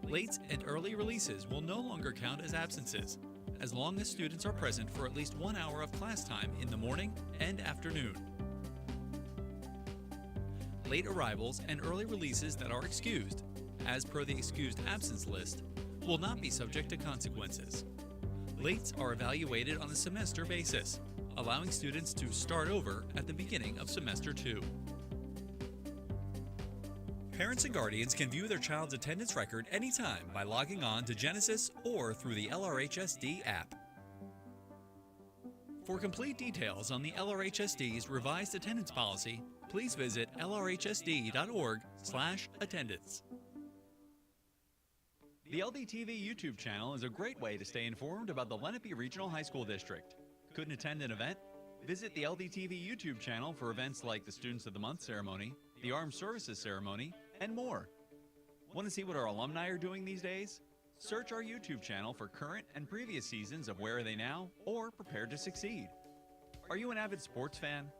Late and early releases will no longer count as absences as long as students are present for at least 1 hour of class time in the morning and afternoon. Late arrivals and early releases that are excused, as per the excused absence list, will not be subject to consequences. Lates are evaluated on a semester basis, allowing students to start over at the beginning of semester 2. Parents and guardians can view their child's attendance record anytime by logging on to Genesis or through the LRHSD app. For complete details on the LRHSD's revised attendance policy, please visit lrhsd.org/attendance. The LDTV YouTube channel is a great way to stay informed about the Lenape Regional High School District. Couldn't attend an event? Visit the LDTV YouTube channel for events like the Students of the Month ceremony, the Armed Services ceremony, and more. Want to see what our alumni are doing these days? Search our YouTube channel for current and previous seasons of Where Are They Now or Prepare to Succeed. Are you an avid sports fan?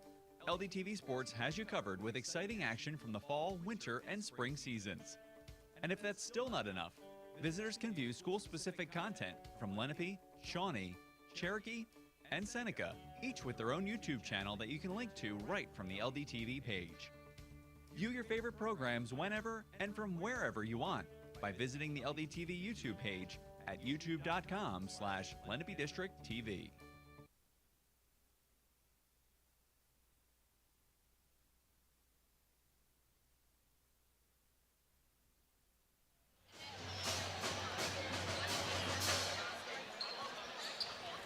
LDTV Sports has you covered with exciting action from the fall, winter, and spring seasons. And if that's still not enough, visitors can view school-specific content from Lenape, Shawnee, Cherokee, and Seneca, each with their own YouTube channel that you can link to right from the LDTV page. View your favorite programs whenever and from wherever you want by visiting the LDTV YouTube page at youtube.com/Lenape District TV.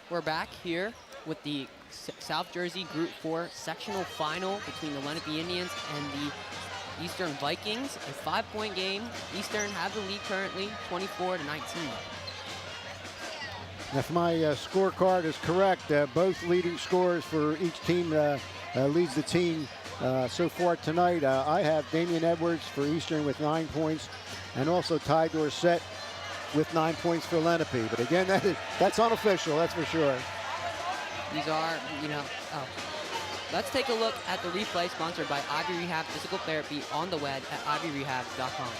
We're back here with the South Jersey Group 4 sectional final between the Lenape Indians and the Eastern Vikings. A 5-point game. Eastern have the lead currently, 24-19. Now, if my scorecard is correct, both leading scorers for each team leads the team so far tonight. I have Damian Edwards for Eastern with 9 points, and also Ty Dorsett with 9 points for Lenape. But again, that's unofficial, that's for sure. These are, Let's take a look at the replay sponsored by Ivy Rehab Physical Therapy on the web at ivyrehab.com.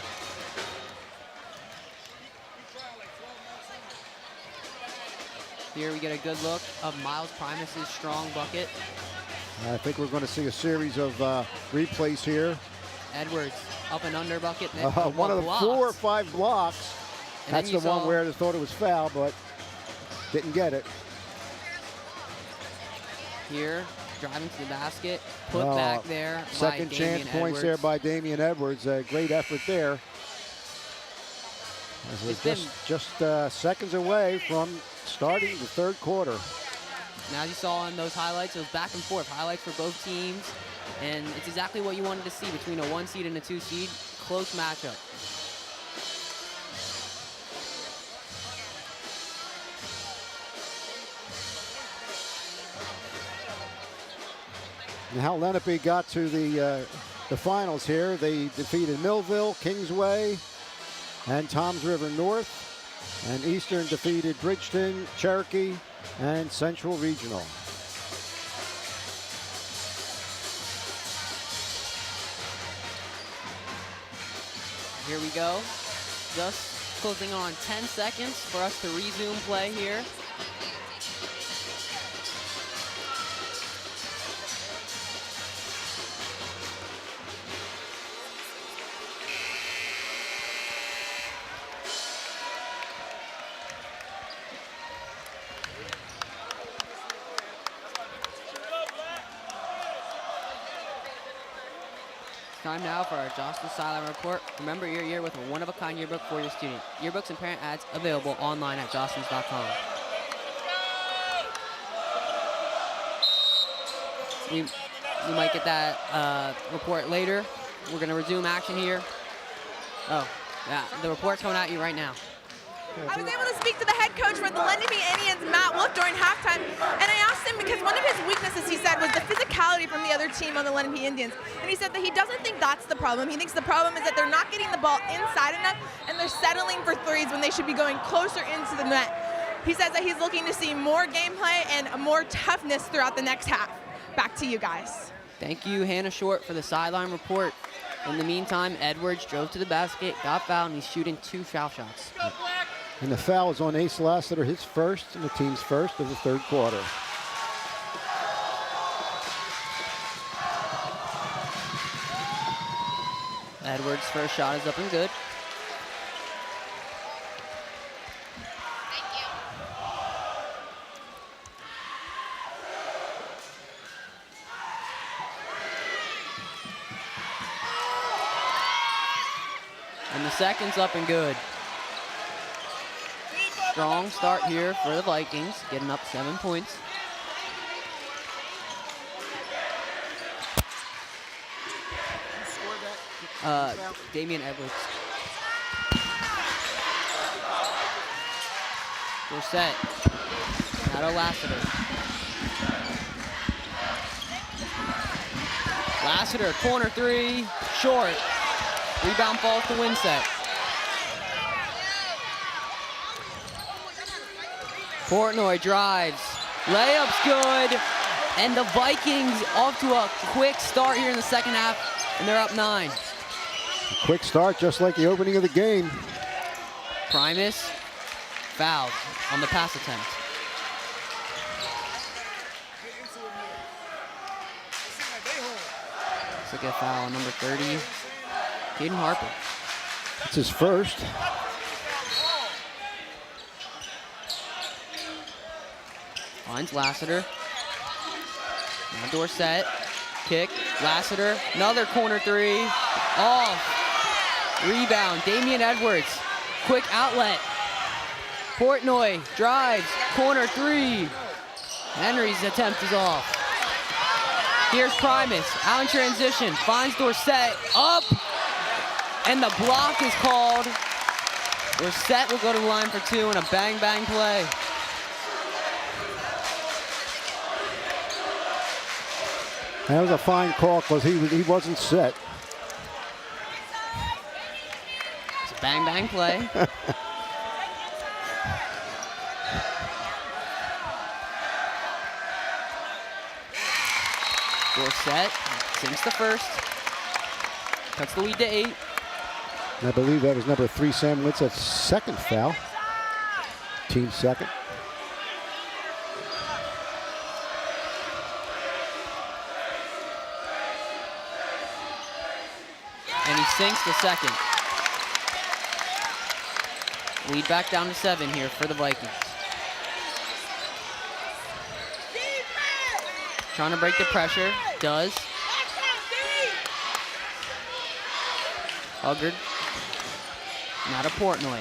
Here we get a good look of Miles Primus's strong bucket. I think we're going to see a series of replays here. Edwards up and under bucket. One of the blocks. 4 or 5 blocks. And that's the one where they thought it was foul, but didn't get it. Here, driving to the basket, put back there. Second chance points there by Damian Edwards. Great effort there. As we're just seconds away from starting the third quarter. Now, as you saw in those highlights, it was back and forth. Highlights for both teams. And it's exactly what you wanted to see between a 1 seed and a 2 seed. Close matchup. And how Lenape got to the finals here. They defeated Millville, Kingsway, and Toms River North. And Eastern defeated Bridgeton, Cherokee, and Central Regional. Here we go. Just closing on 10 seconds for us to resume play here. Time now for our Jocelyn Sideline Report. Remember your year with a one-of-a-kind yearbook for your student. Yearbooks and parent ads available online at jocelyns.com. We might get that report later. We're going to resume action here. Oh, yeah, the report's coming at you right now. I was able to speak to the head coach for the Lenape Indians, Matt Wolf, during halftime, and I asked him because one of his weaknesses, he said, was the physicality from the other team on the Lenape Indians. And he said that he doesn't think that's the problem. He thinks the problem is that they're not getting the ball inside enough, and they're settling for threes when they should be going closer into the net. He says that he's looking to see more gameplay and more toughness throughout the next half. Back to you guys. Thank you, Hannah Short, for the sideline report. In the meantime, Edwards drove to the basket, got fouled, and he's shooting 2 foul shots. And the foul is on Ace Lassiter, his first and the team's first of the third quarter. Edwards' first shot is up and good. And the second's up and good. Strong start here for the Vikings, getting up 7 points. Damian Edwards. We're set. Now to Lassiter. Lassiter, corner 3, short. Rebound falls to Winset. Portnoy drives, layup's good, and the Vikings off to a quick start here in the second half, and they're up 9. Quick start, just like the opening of the game. Primus fouled on the pass attempt. Let's look at foul number 30, Caden Harper. It's his first. Finds Lassiter. Now Dorsett. Kick. Lassiter. Another corner 3. Off. Rebound. Damian Edwards. Quick outlet. Portnoy drives. Corner 3. Henry's attempt is off. Here's Primus. Out in transition. Finds Dorsett. Up. And the block is called. Dorsett will go to the line for 2 and a bang-bang play. That was a fine call because he wasn't set. It's a bang-bang play. Dorsett sinks the first. Cuts the lead to 8. And I believe that was number 3, Sam Winsett's second foul. Team second. And he sinks the second. Lead back down to 7 here for the Vikings. Trying to break the pressure. Does. Huggard. Now to Portnoy.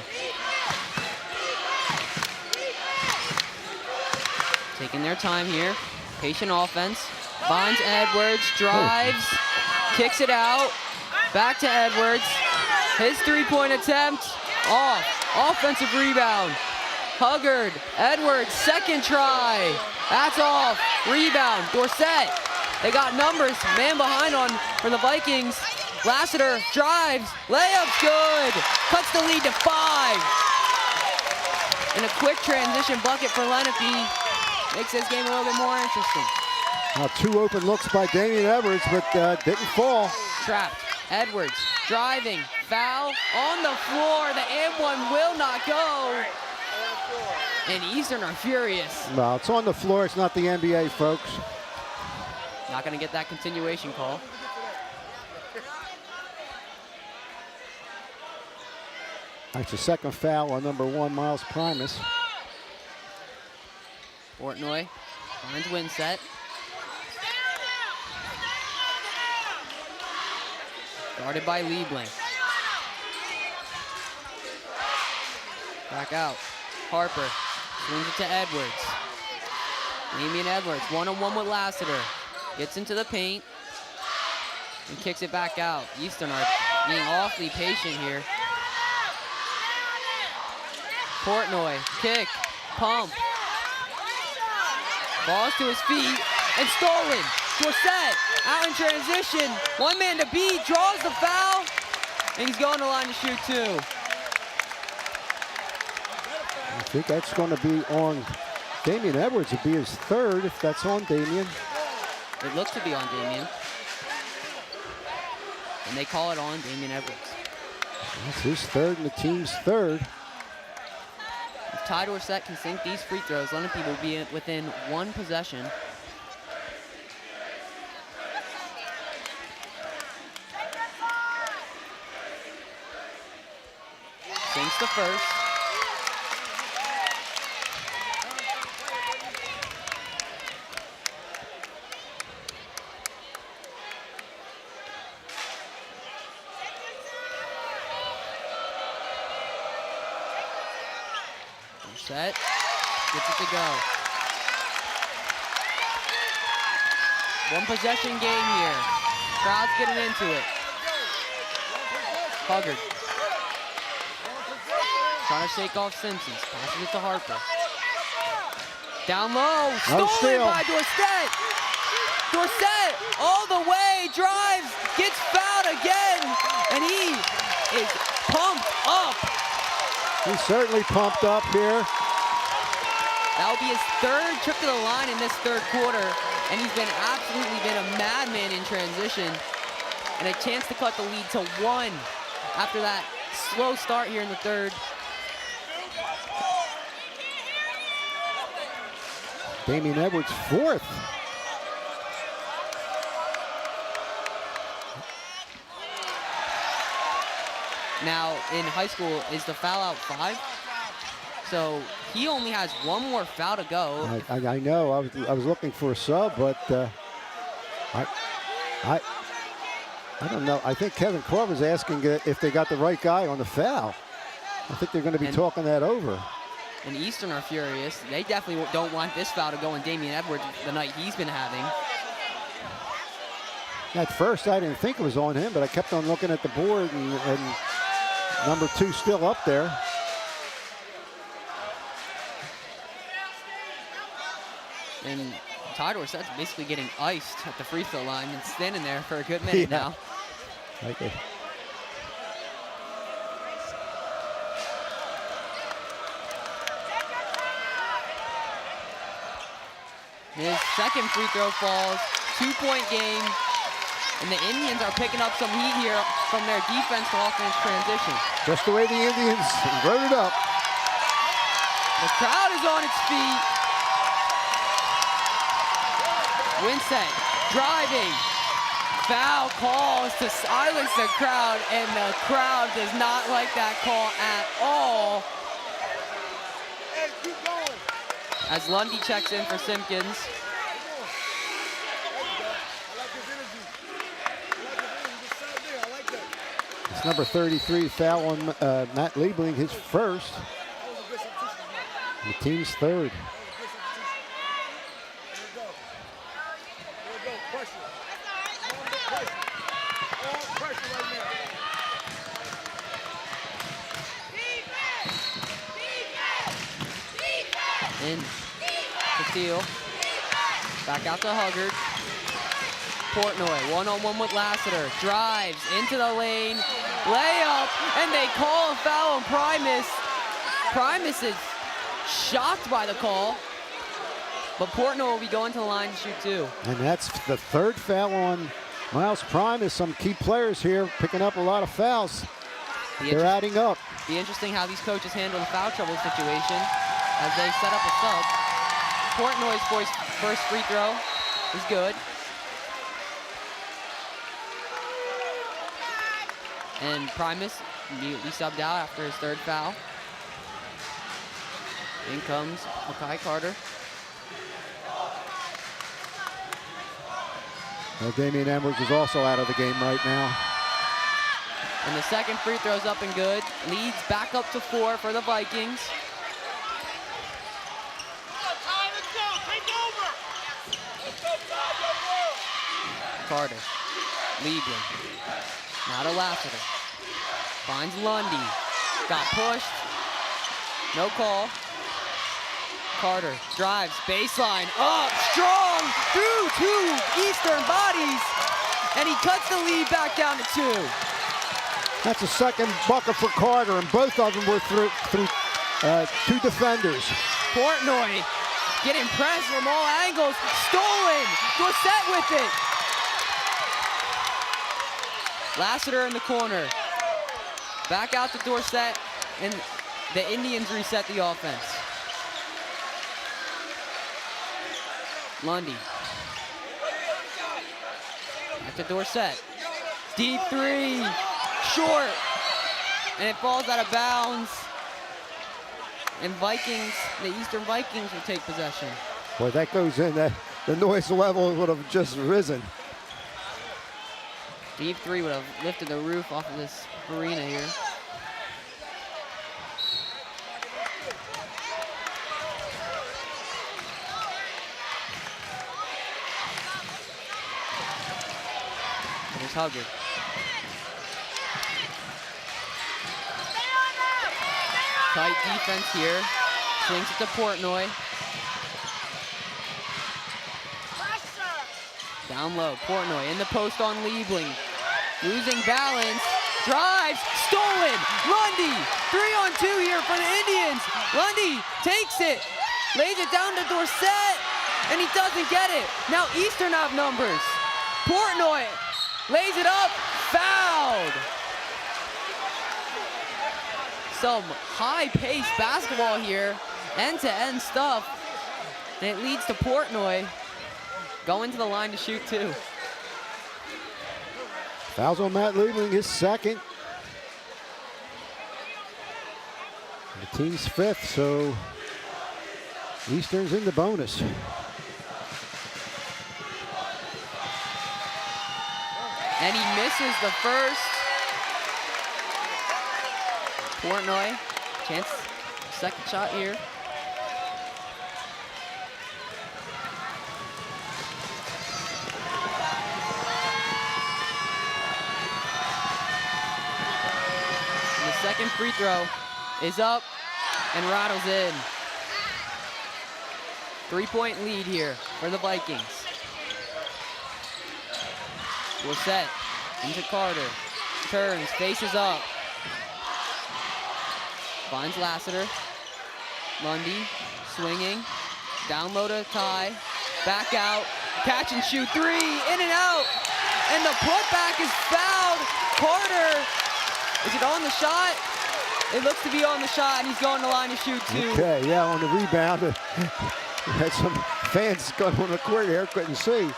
Taking their time here. Patient offense. Finds Edwards. Drives. Kicks it out. Back to Edwards. His three-point attempt. Off. Offensive rebound. Huggard. Edwards. Second try. That's off. Rebound. Dorsett. They got numbers. Man behind on for the Vikings. Lassiter drives. Layup's good. Cuts the lead to 5. And a quick transition bucket for Lenape makes this game a little bit more interesting. Now 2 open looks by Damian Edwards, but didn't fall. Trapped. Edwards driving. Foul on the floor. The and one will not go. And Eastern are furious. Well, it's on the floor. It's not the NBA, folks. Not going to get that continuation call. That's the second foul on number 1, Miles Primus. Portnoy finds Winsett. Guarded by Liebling. Back out. Harper swings it to Edwards. Damian Edwards, one-on-one with Lassiter. Gets into the paint and kicks it back out. Eastern are being awfully patient here. Portnoy, kick, pump. Balls to his feet and stolen. Dorsett out in transition. One man to beat, draws the foul, and he's going to line to shoot 2. I think that's going to be on Damian Edwards. It'd be his 3rd if that's on Damian. It looks to be on Damian. And they call it on Damian Edwards. That's his 3rd and the team's 3rd. If Ty Dorsett can sink these free throws, Lenape will be within 1 possession. Sinks the first. Set, gets it to go. 1 possession game here. Crowd's getting into it. Huggard. Trying to shake off Simpsons. Passes it to Harper. Down low. Stolen by Dorsett. Dorsett all the way. Drives. Gets fouled again. And he is pumped up. He's certainly pumped up here. That will be his 3rd trip to the line in this 3rd quarter, and he's been absolutely been a madman in transition. And a chance to cut the lead to 1 after that slow start here in the 3rd. Damian Edwards 4th. Now, in high school, is the foul out 5? So he only has 1 more foul to go. I know. I was looking for a sub, but I don't know. I think Kevin Corver's asking if they got the right guy on the foul. I think they're going to be talking that over. And Eastern are furious. They definitely don't want this foul to go on Damian Edwards the night he's been having. At first, I didn't think it was on him, but I kept on looking at the board, and number 2 still up there. And Ty Dorsett's basically getting iced at the free throw line and standing there for a good minute now. Okay. His second free throw falls. 2-point game. And the Indians are picking up some heat here from their defense to offense transition. Just the way the Indians wrote it up. The crowd is on its feet. Winsett driving. Foul calls to silence the crowd, and the crowd does not like that call at all. As Lundy checks in for Simpkins. It's number 33 foul on Matt Liebling, his first. The team's third. In to Steele. Back out to Huggard. Portnoy, one-on-one with Lassiter. Drives into the lane. Layup, and they call a foul on Primus. Primus is shocked by the call. But Portnoy will be going to the line to shoot two. And that's the third foul on Miles Primus. Some key players here picking up a lot of fouls. They're adding up. Be interesting how these coaches handle the foul trouble situation as they set up a sub. Portnoy's first free throw is good. And Primus immediately subbed out after his third foul. In comes Makai Carter. Well, Damian Edwards is also out of the game right now. And the second free throw's up and good. Leads back up to 4 for the Vikings. Carter, Liebling, now to Lassiter. Finds Lundy, got pushed, no call. Carter drives, baseline, up, strong, through 2 Eastern bodies, and he cuts the lead back down to 2. That's a second bucket for Carter, and both of them were through 2 defenders. Portnoy getting pressed from all angles, stolen, Dorsett with it. Lassiter in the corner. Back out to Dorsett, and the Indians reset the offense. Lundy. Back to Dorsett. Deep 3, short, and it falls out of bounds. And Vikings, the Eastern Vikings will take possession. Boy, that goes in, the noise level would have just risen. Deep 3 would have lifted the roof off of this arena here. There's Huggard. Tight defense here. Swings it to Portnoy. Down low, Portnoy in the post on Liebling. Losing balance, drives, stolen, Lundy, 3-on-2 here for the Indians. Lundy takes it, lays it down to Dorsett, and he doesn't get it. Now Eastern have numbers. Portnoy lays it up, fouled. Some high-paced basketball here, end-to-end stuff. And it leads to Portnoy going to the line to shoot 2. Fouls on Matt Liebling, his second. The team's 5th, so Eastern's in the bonus. And he misses the first. Portnoy, chance, second shot here. And the second free throw is up and rattles in. 3-point lead here for the Vikings. Dorsett into Carter, turns, faces up. Finds Lassiter. Lundy swinging. Down low to Ty. Back out. Catch and shoot three, in and out. And the putback is fouled. Carter, is it on the shot? It looks to be on the shot, and he's going to line to shoot two. Okay, yeah, on the rebound. We had some fans going on the court here, couldn't see.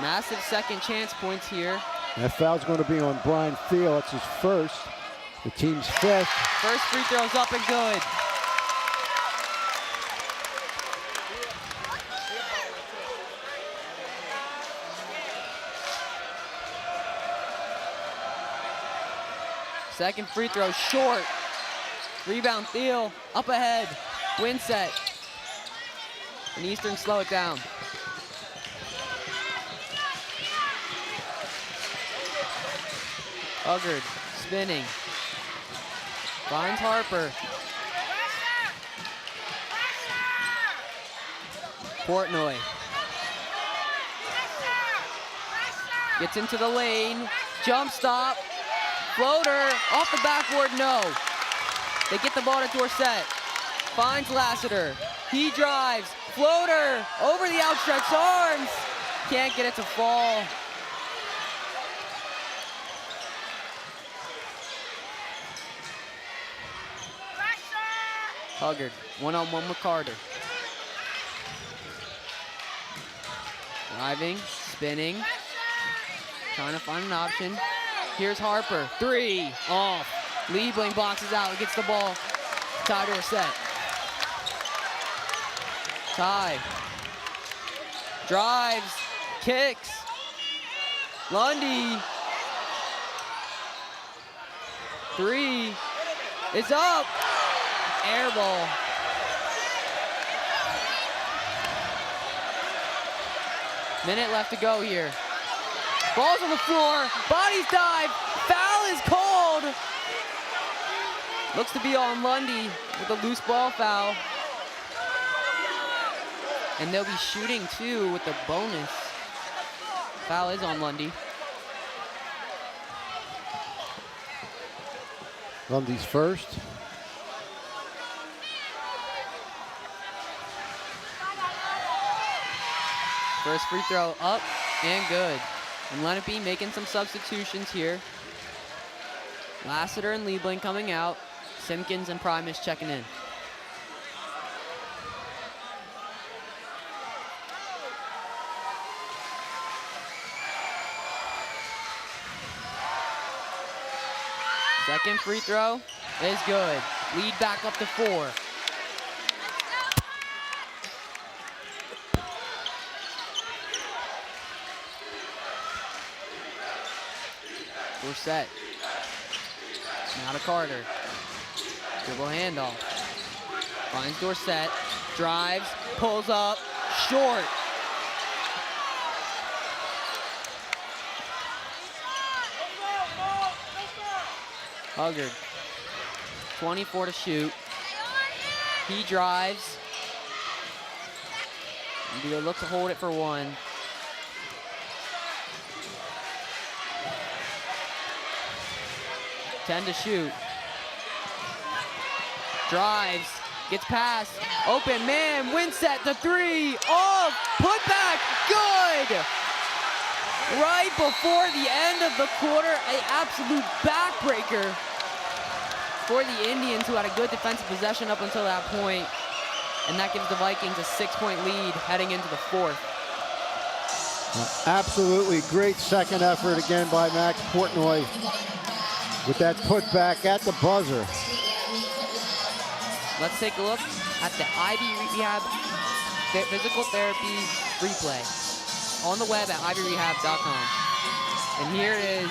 Massive second chance points here. That foul's going to be on Brian Thiel. That's his first. The team's fifth. First free throw's up and good. Second free throw short. Rebound Thiel, up ahead. Win set. And Eastern slow it down. Huggard spinning. Finds Harper. Portnoy. Gets into the lane. Jump stop. Floater. Off the backboard, no. They get the ball to Dorsett. Finds Lassiter. He drives. Floater. Over the outstretched arms. Can't get it to fall. Huggard, one-on-one with Carter. Driving, spinning, trying to find an option. Here's Harper, three, off. Liebling boxes out and gets the ball. Ty Dorsett. Ty. Drives, kicks. Lundy. Three is up. Air ball. Minute left to go here. Ball's on the floor. Bodies dive. Foul is called. Looks to be on Lundy with a loose ball foul. And they'll be shooting too with the bonus. Foul is on Lundy. Lundy's first. First free throw up and good. And Lenape making some substitutions here. Lassiter and Liebling coming out. Simpkins and Primus checking in. Second free throw is good. Lead back up to 4. Dorsett. Now to Carter. Dribble handoff. Finds Dorsett. Drives. Pulls up. Short. Huggard. 24 to shoot. He drives. He'll look to hold it for one. Ten to shoot. Drives. Gets past. Open man. Winset to 3. Off. Put back. Good. Right before the end of the quarter, an absolute backbreaker for the Indians, who had a good defensive possession up until that point. And that gives the Vikings a 6-point lead heading into the 4th. Absolutely great second effort again by Max Portnoy with that putback at the buzzer. Let's take a look at the Ivy Rehab Physical Therapy replay on the web at ivyrehab.com. And here it is.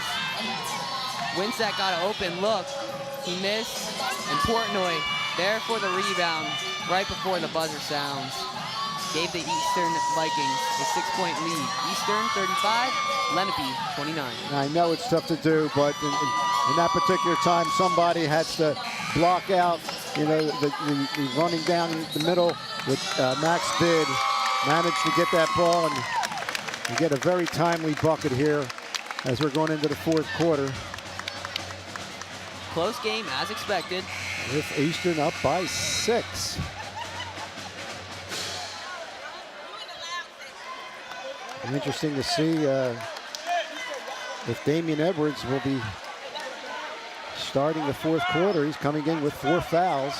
Winset got an open look. He missed, and Portnoy there for the rebound right before the buzzer sounds. Gave the Eastern Vikings a 6-point lead. Eastern 35, Lenape 29. I know it's tough to do, but in that particular time, somebody has to block out, you know, the running down the middle, which Max did. Managed to get that ball and get a very timely bucket here as we're going into the 4th quarter. Close game as expected. With Eastern up by 6. Interesting to see if Damian Edwards will be starting the fourth quarter. He's coming in with 4 fouls.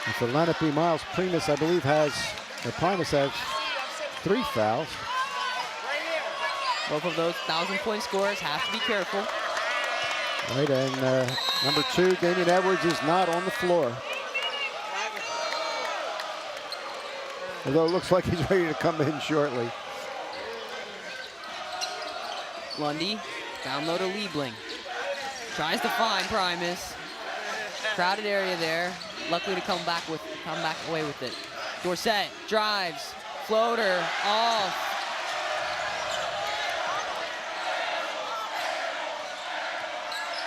And for Lenape, Miles Primus, I believe, has 3 fouls. Both of those 1,000-point scorers have to be careful. Right, and number 2, Damian Edwards, is not on the floor. Although it looks like he's ready to come in shortly. Lundy, down low to Liebling. Tries to find Primus. Crowded area there. Luckily to come back away with it. Dorsett drives, floater off.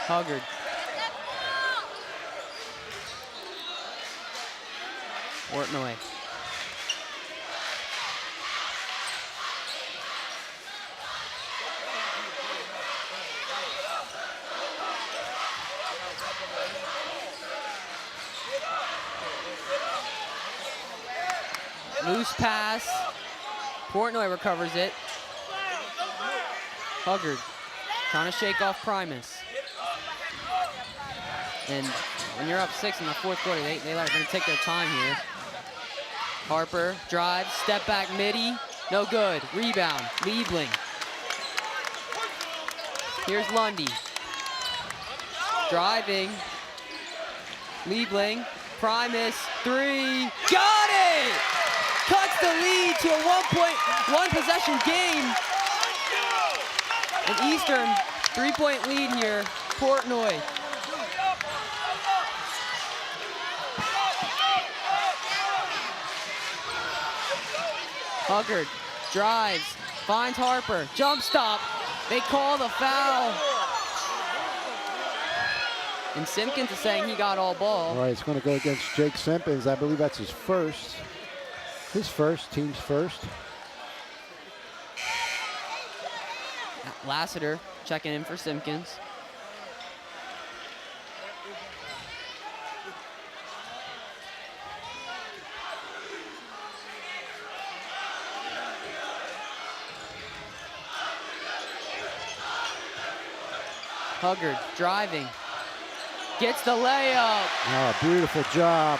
Huggard. Portnoy. Loose pass. Portnoy recovers it. Huggard trying to shake off Primus. And when you're up 6 in the fourth quarter, they are going to take their time here. Harper drives, step back midi, no good. Rebound, Liebling. Here's Lundy. Driving. Liebling, Primus, 3, got it! Cuts the lead to a 1 possession game. An Eastern 3-point lead here, Portnoy. Huggard drives, finds Harper, jump stop. They call the foul. And Simpkins is saying he got all ball. All right, it's going to go against Jake Simpkins. I believe that's his first. His first, team's first. Lassiter checking in for Simpkins. Huggard driving. Gets the layup. Oh, beautiful job.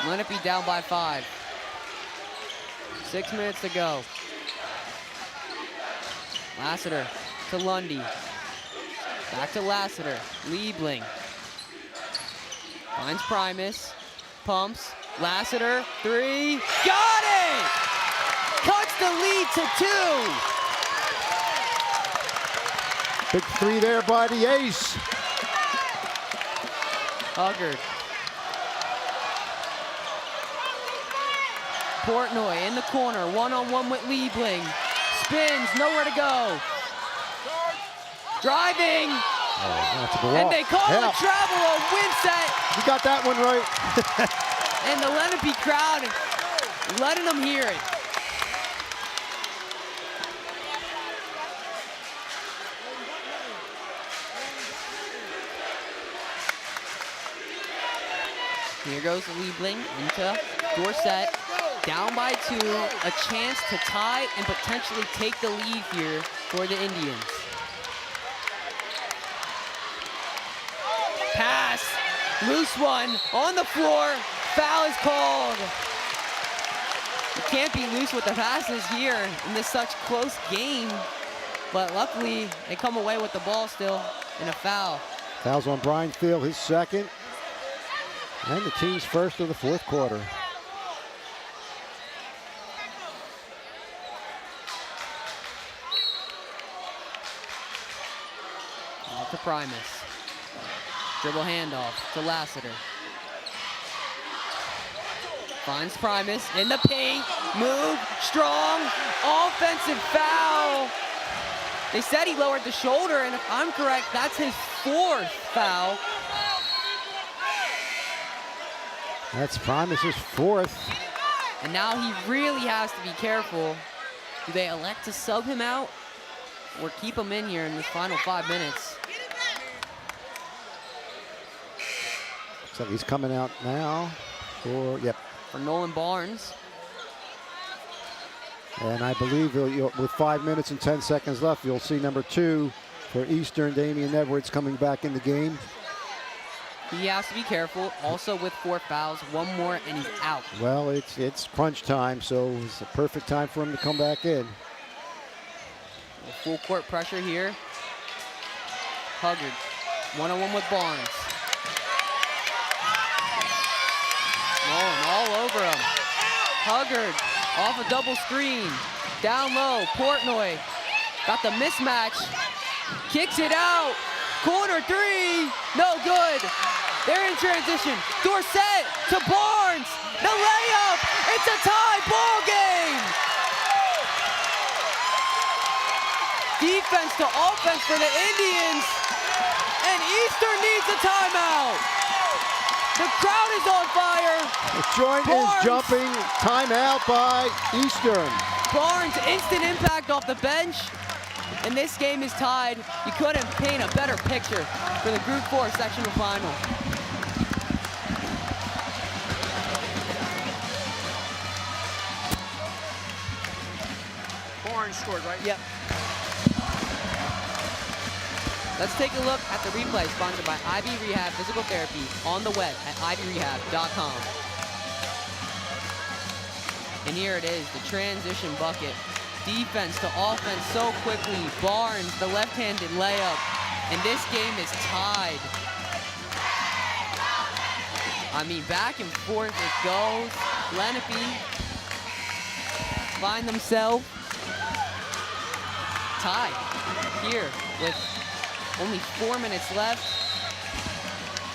Lenape down by 5. 6 minutes to go. Lassiter to Lundy. Back to Lassiter. Liebling. Finds Primus. Pumps. Lassiter. 3. Got it! Cuts the lead to 2. Big 3 there by the ace. Huggard. Portnoy in the corner, one-on-one with Liebling. Spins, nowhere to go. Driving. And they call a travel on Winsett. You got that one right. And the Lenape crowd letting them hear it. Here goes Liebling into Dorsett. Down by 2, a chance to tie and potentially take the lead here for the Indians. Pass, loose one, on the floor, foul is called. You can't be loose with the passes here in this such close game, but luckily they come away with the ball still in a foul. Fouls on Brian Field, his second, and the team's first of the fourth quarter. To Primus. Dribble handoff to Lassiter. Finds Primus in the paint. Move, strong, offensive foul. They said he lowered the shoulder, and if I'm correct, that's his 4th foul. That's Primus's 4th. And now he really has to be careful. Do they elect to sub him out or keep him in here in this final 5 minutes? So he's coming out now for for Nolan Barnes. And I believe with 5 minutes and 10 seconds left, you'll see number 2 for Eastern, Damian Edwards, coming back in the game. He has to be careful. Also with 4 fouls, 1 more and he's out. Well, it's crunch time, so it's a perfect time for him to come back in. Full court pressure here. Huggard, one-on-one with Barnes. Nolan all over him. Huggard off a double screen. Down low, Portnoy got the mismatch. Kicks it out. Corner 3, no good. They're in transition. Dorsett to Barnes. The layup. It's a tie ball game. Defense to offense for the Indians. And Eastern needs a timeout. The crowd is on fire. The joint is jumping. Timeout by Eastern. Barnes, instant impact off the bench. And this game is tied. You couldn't paint a better picture for the Group 4 sectional final. Barnes scored, right? Yep. Let's take a look at the replay sponsored by Ivy Rehab Physical Therapy on the web at ivyrehab.com. And here it is, the transition bucket. Defense to offense so quickly. Barnes, the left-handed layup. And this game is tied. I mean, back and forth it goes. Lenape find themselves tied here with only 4 minutes left.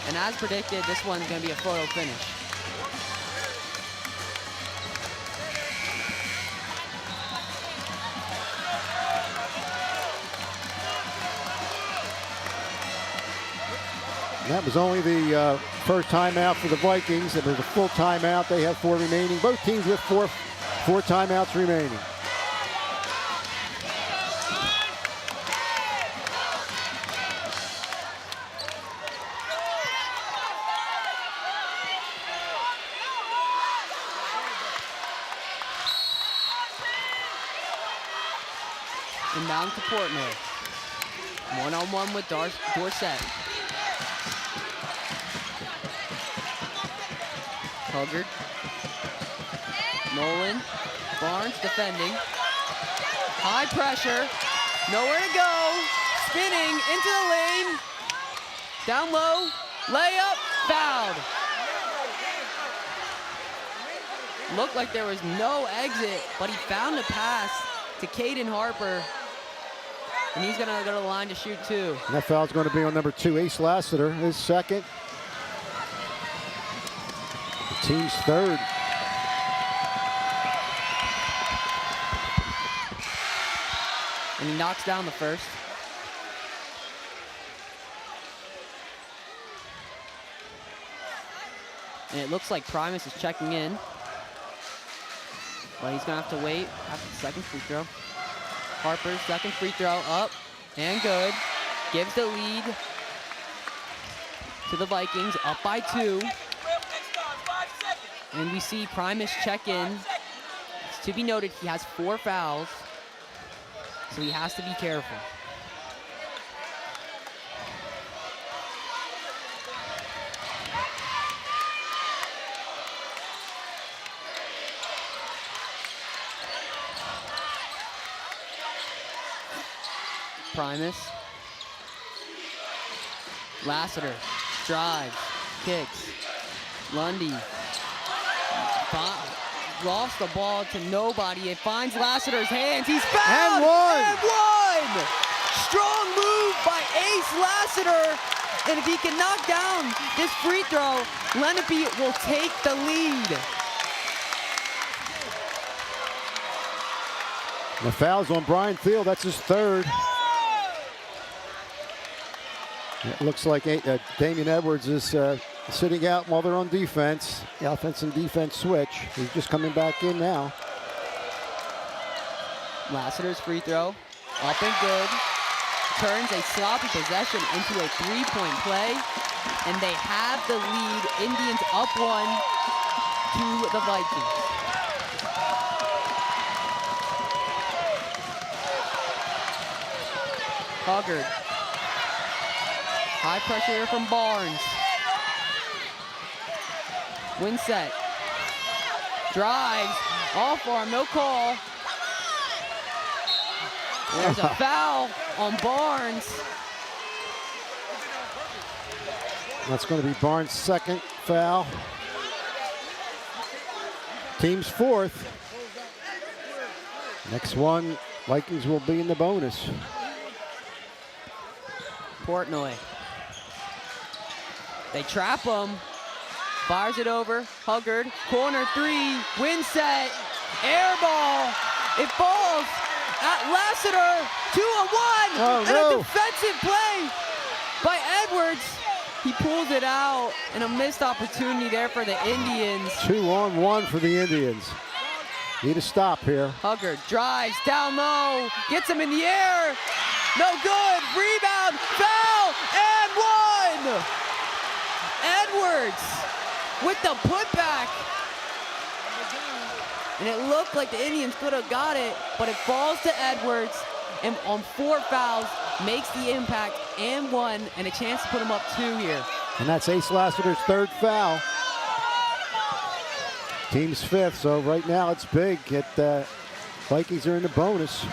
And as predicted, this one's going to be a photo finish. That was only the first timeout for the Vikings. It was a full timeout. They have 4 remaining. Both teams with four timeouts remaining. And down to Portnoy. One-on-one with Dorsett. Huggard. Nolan. Barnes defending. High pressure. Nowhere to go. Spinning into the lane. Down low. Layup. Fouled. Looked like there was no exit, but he found a pass to Caden Harper. And he's gonna go to the line to shoot 2. And that foul's going to be on number 2, Ace Lassiter, his second. The team's third. And he knocks down the first. And it looks like Primus is checking in. But he's gonna have to wait after the second free throw. Harper's second free throw up and good. Gives the lead to the Vikings, up by 2. And we see Primus check in. It's to be noted, he has 4 fouls, so he has to be careful. Primus. Lassiter drives, kicks. Lundy lost the ball to nobody. It finds Lassiter's hands. He's fouled. And one. And one. Strong move by Ace Lassiter. And if he can knock down this free throw, Lenape will take the lead. The foul's on Brian Field. That's his third. It looks like Damian Edwards is sitting out while they're on defense. The offense and defense switch. He's just coming back in now. Lassiter's free throw, up and good. Turns a sloppy possession into a 3-point play. And they have the lead. Indians up 1. to the Vikings. Huggard. High pressure here from Barnes. Winsett. Drives. Off arm, no call. There's a foul on Barnes. That's going to be Barnes' second foul. Team's fourth. Next one, Vikings will be in the bonus. Portnoy. They trap him. Fires it over. Huggard. Corner three. Winsett. Air ball. It falls at Lassiter. 2-on-1. Oh, and no. a defensive play by Edwards. He pulls it out, and a missed opportunity there for the Indians. 2-on-1 for the Indians. Need a stop here. Huggard drives down low, gets him in the air. No good. Rebound, foul, and one. Edwards with the putback. And it looked like the Indians could have got it, but it falls to Edwards. And on 4 fouls, makes the impact and one, and a chance to put him up 2 here. And that's Ace Lassiter's third foul. Team's fifth, so right now it's big. Vikings are in the bonus.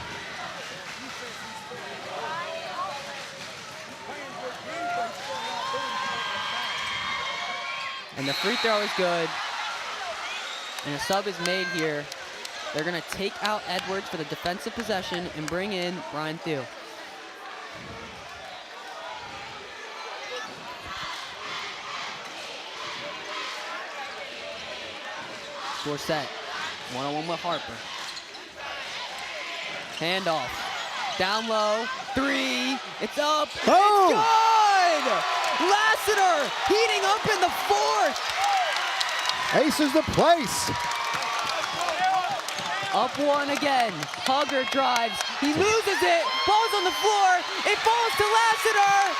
And the free throw is good. And a sub is made here. They're going to take out Edwards for the defensive possession and bring in Brian Thiel. Score set. 1-on-1 with Harper. Handoff. Down low. 3. It's up. Oh! It's good! Lassiter heating up in the fourth. Ace is the place. Up 1 again. Huggard drives. He loses it. Ball's on the floor. It falls to Lassiter.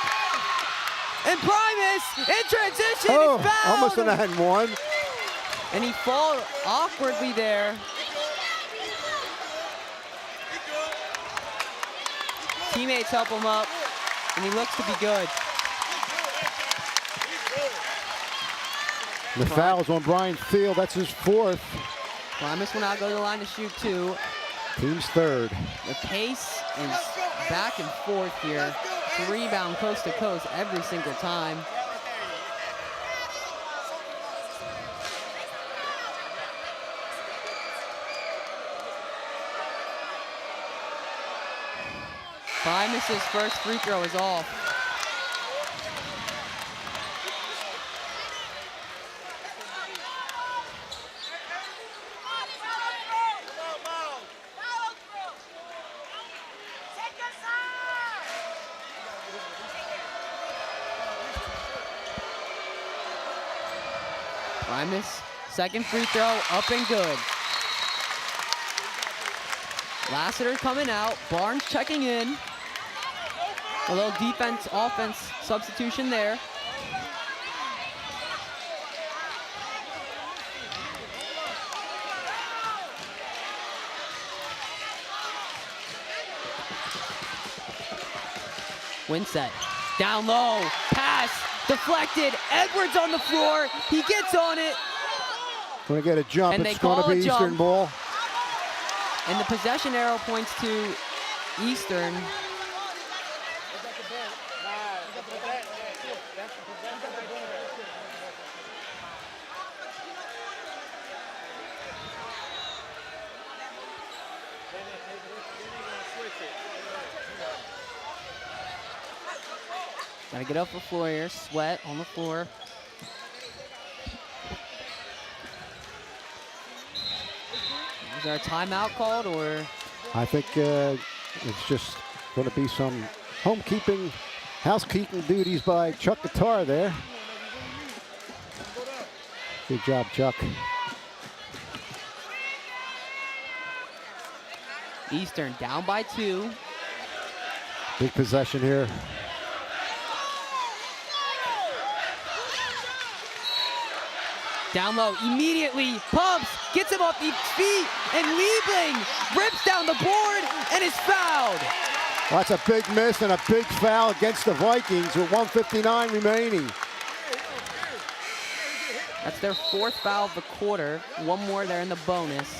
And Primus in transition is fouled. Almost an and one. And he falls awkwardly there. Teammates help him up, and he looks to be good. The foul's on Brian Thiel. That's his fourth. Primus will now go to the line to shoot 2. Team's third. The pace is back and forth here. Rebound coast to coast every single time. Primus's first free throw is off. Primus, second free throw, up and good. Lassiter coming out, Barnes checking in. A little defense, offense substitution there. Winsett, down low, pass, deflected, Edwards on the floor, he gets on it. Going to get a jump, And it's they going call to be a jump. Eastern ball. And the possession arrow points to Eastern. Gotta get off the floor here, Sweat on the floor. Is there a timeout called, or? I think it's just going to be some housekeeping duties by Chuck Guitar there. Good job, Chuck. Eastern down by 2. Big possession here. Down low, immediately pumps, gets him off his feet, and Liebling rips down the board and is fouled. That's a big miss and a big foul against the Vikings with 1:59 remaining. That's their 4th foul of the quarter. One more there in the bonus.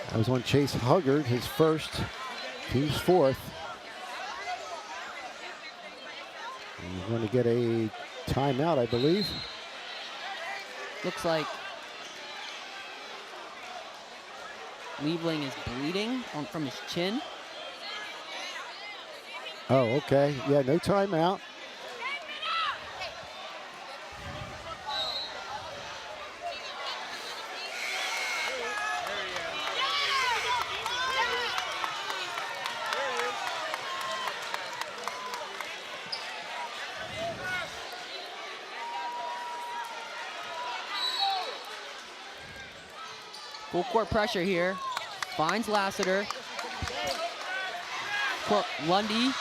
That was on Chase Huggard, his first, team's 4th. And he's going to get a timeout, I believe. Looks like Liebling is bleeding from his chin. Oh, okay. Yeah, no timeout. Full court pressure here. Finds Lassiter. Lundy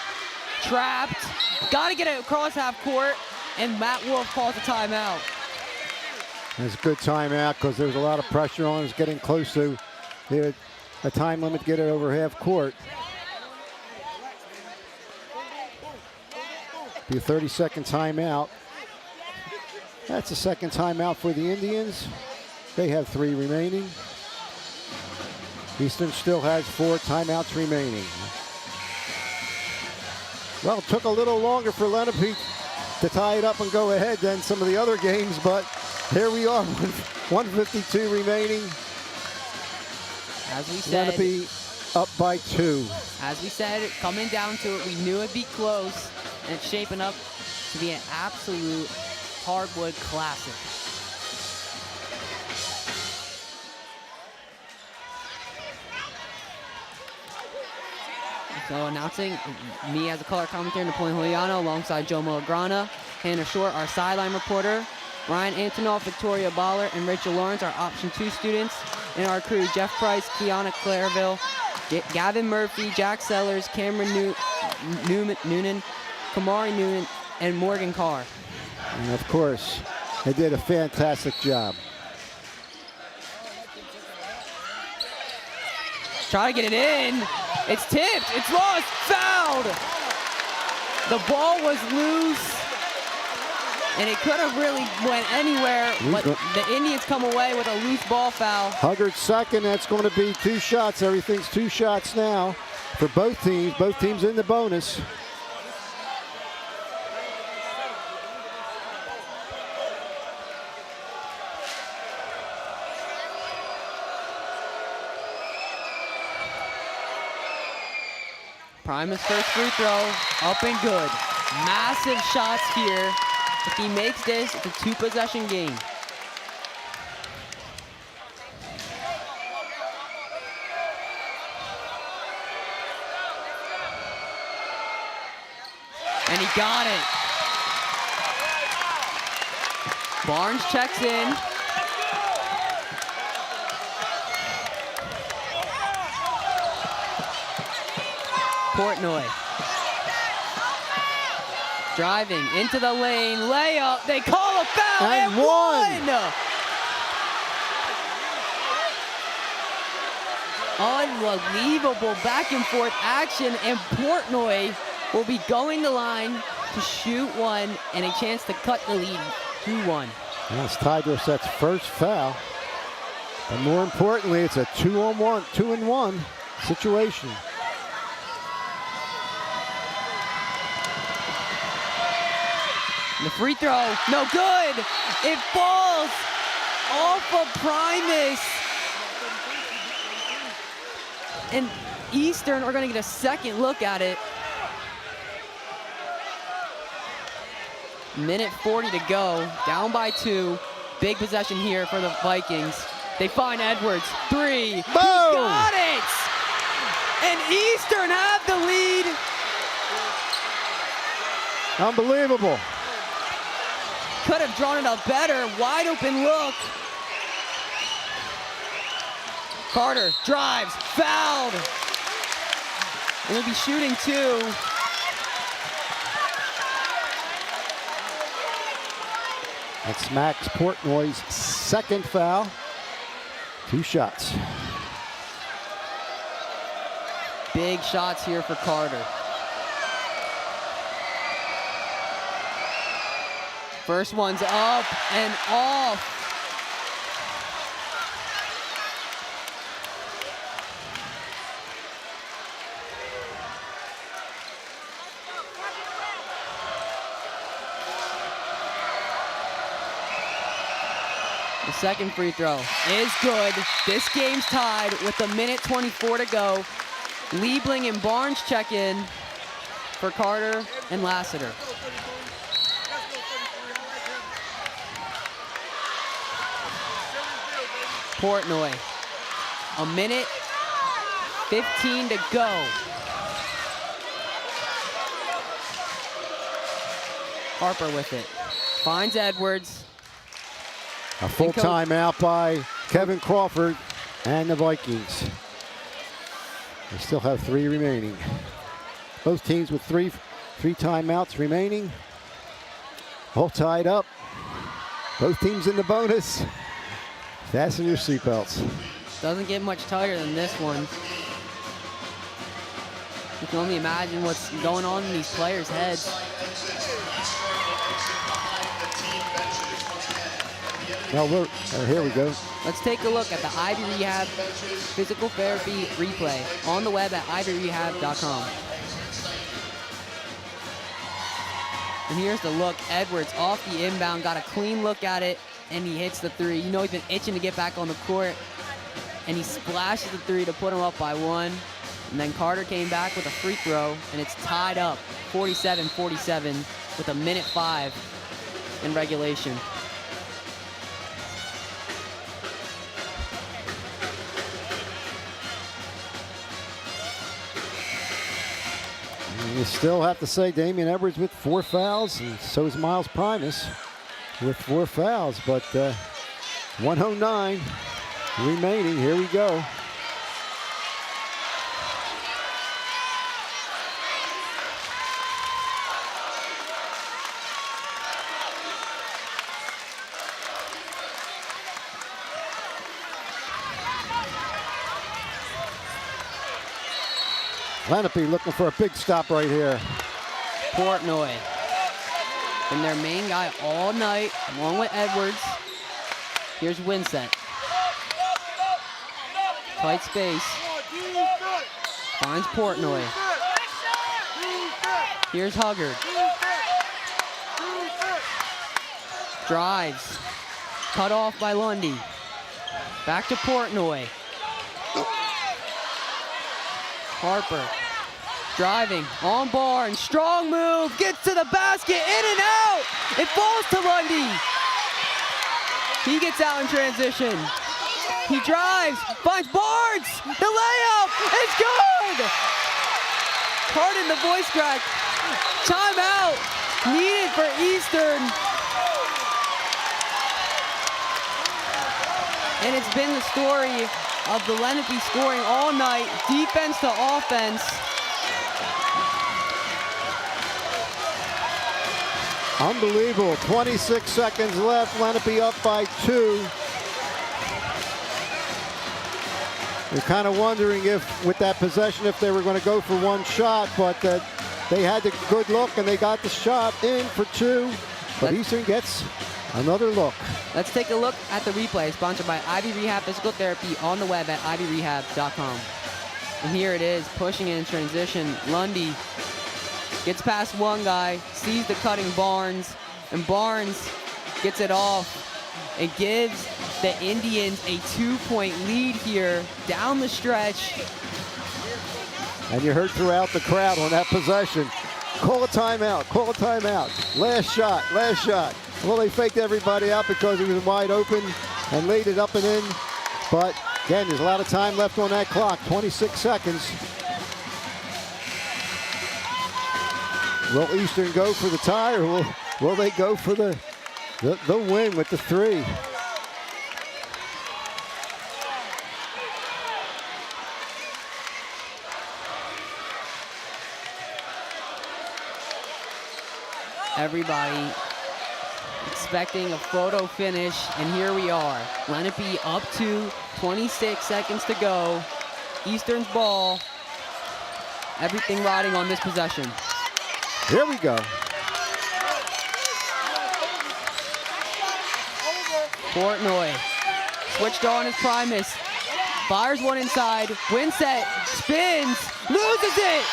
trapped. Got to get it across half court. And Matt Wolf calls a timeout. It's a good timeout because there's a lot of pressure on. It's getting close to a time limit to get it over half court. Be a 30-second timeout. That's the second timeout for the Indians. They have 3 remaining. Eastern still has 4 timeouts remaining. Well, it took a little longer for Lenape to tie it up and go ahead than some of the other games, but here we are, 1:52 remaining. As we said, Lenape up by 2. As we said, coming down to it, we knew it'd be close, and it's shaping up to be an absolute hardwood classic. So announcing me as a color commentator, Napoleon Juliano, alongside Joe Malagrana, Hannah Short, our sideline reporter, Ryan Antonoff, Victoria Baller, and Rachel Lawrence, our option 2 students, and our crew, Jeff Price, Kiana Clareville, Gavin Murphy, Jack Sellers, Cameron Noonan, Kamari Noonan, and Morgan Carr. And of course, they did a fantastic job. Try to get it in. It's tipped. It's lost. Fouled. The ball was loose. And it could have really went anywhere, but the Indians come away with a loose ball foul. Huggard second. That's going to be 2 shots. Everything's 2 shots now for both teams. Both teams in the bonus. Primus first free throw, up and good. Massive shots here. If he makes this, it's a 2-possession game. And he got it. Barnes checks in. Portnoy. Driving into the lane, layup, they call a foul, and one! Unbelievable back and forth action, and Portnoy will be going the line to shoot one and a chance to cut the lead 2-1. That's Ty Dorsett's first foul. But more importantly, it's a 2-on-1 situation. The free throw, no good. It falls off of Primus. And Eastern are going to get a second look at it. Minute 40 to go, down by 2. Big possession here for the Vikings. They find Edwards, 3. Boom! He got it! And Eastern have the lead. Unbelievable. Could have drawn it up better. Wide open look. Carter drives, fouled. And he'll be shooting 2. That's Max Portnoy's second foul. 2 shots. Big shots here for Carter. First one's up and off. The second free throw is good. This game's tied with 1:24 to go. Liebling and Barnes check in for Carter and Lassiter. Portnoy, 1:15 to go. Harper with it, finds Edwards. A full timeout by Kevin Crawford and the Vikings. They still have 3 remaining. Both teams with three timeouts remaining. All tied up. Both teams in the bonus. Fasten your seatbelts. Doesn't get much tighter than this one. You can only imagine what's going on in these players' heads. No, here we go. Let's take a look at the Ivy Rehab Physical Therapy replay on the web at ivyrehab.com. And here's the look. Edwards off the inbound, got a clean look at it, and he hits the 3. You know he's been itching to get back on the court, and he splashes the 3 to put him up by 1. And then Carter came back with a free throw, and it's tied up 47-47 with 1:05 in regulation. You still have to say Damian Edwards with 4 fouls, and so is Miles Primus with 4 fouls, but 1:09 remaining. Here we go. Lenape looking for a big stop right here. Portnoy, been their main guy all night, along with Edwards. Here's Winsett. Tight space. Finds Portnoy. Here's Huggard. Drives. Cut off by Lundy. Back to Portnoy. Harper driving on Barnes, strong move, gets to the basket, in and out. It falls to Lundy. He gets out in transition. He drives, finds Barnes. The layup is good. Pardon the voice crack. Timeout needed for Eastern. And it's been the story of the Lenape scoring all night, defense to offense. Unbelievable, 26 seconds left, Lenape up by 2. You're kind of wondering if, with that possession, if they were going to go for 1 shot, but they had the good look and they got the shot in for 2. But Eastern gets another look. Let's take a look at the replay, sponsored by Ivy Rehab Physical Therapy on the web at ivyrehab.com. And here it is, pushing in transition. Lundy gets past one guy, sees the cutting Barnes, and Barnes gets it off. It gives the Indians a 2-point lead here down the stretch. And you heard throughout the crowd on that possession, call a timeout, call a timeout. Last shot, last shot. Well, they faked everybody out because it was wide open and laid it up and in. But again, there's a lot of time left on that clock, 26 seconds. Will Eastern go for the tie, or will they go for the win with the 3? Everybody expecting a photo finish, and here we are. Lenape up to 26 seconds to go. Eastern's ball. Everything riding on this possession. Here we go. Portnoy switched on his Primus. Fires one inside. Winset spins. Loses it.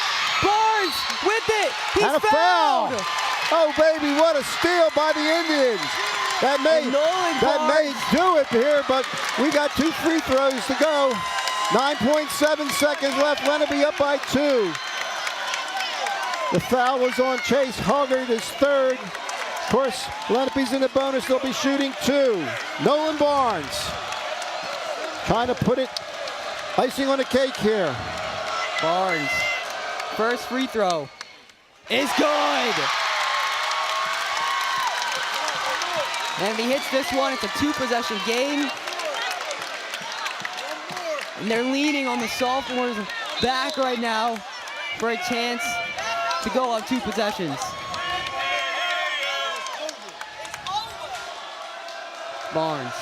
Barnes with it. He's And a foul. Oh, baby, what a steal by the Indians. That may do it here, but we got 2 free throws to go. 9.7 seconds left. Lenape up by 2. The foul was on Chase Hoggard, his third. Of course, Lenape's in the bonus. They'll be shooting 2. Nolan Barnes trying to put it icing on the cake here. Barnes, first free throw is good. And if he hits this one, it's a 2-possession game. And they're leaning on the sophomore's back right now for a chance to go up 2 possessions. Barnes.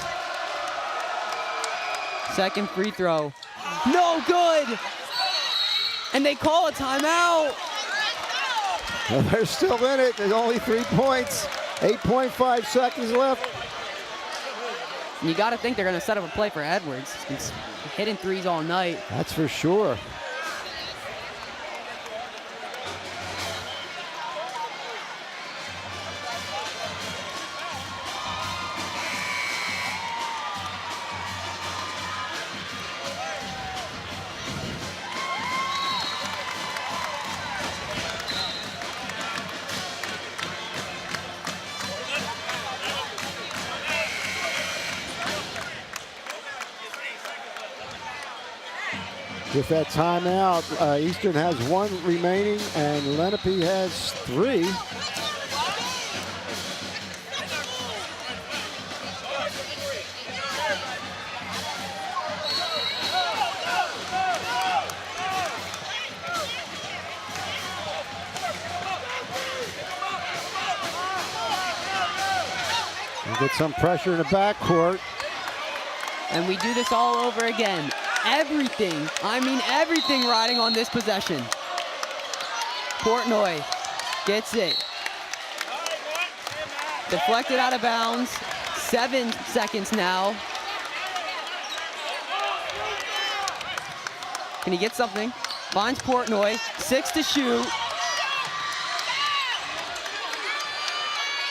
Second free throw. No good! And they call a timeout. Well, they're still in it. There's only 3 points. 8.5 seconds left. And you got to think they're going to set up a play for Edwards. He's hitting threes all night. That's for sure. With that timeout, Eastern has 1 remaining and Lenape has 3. We get some pressure in the backcourt. And we do this all over again. Everything, I mean everything riding on this possession. Portnoy gets it. Deflected out of bounds. 7 seconds now. Can he get something? Finds Portnoy. 6 to shoot.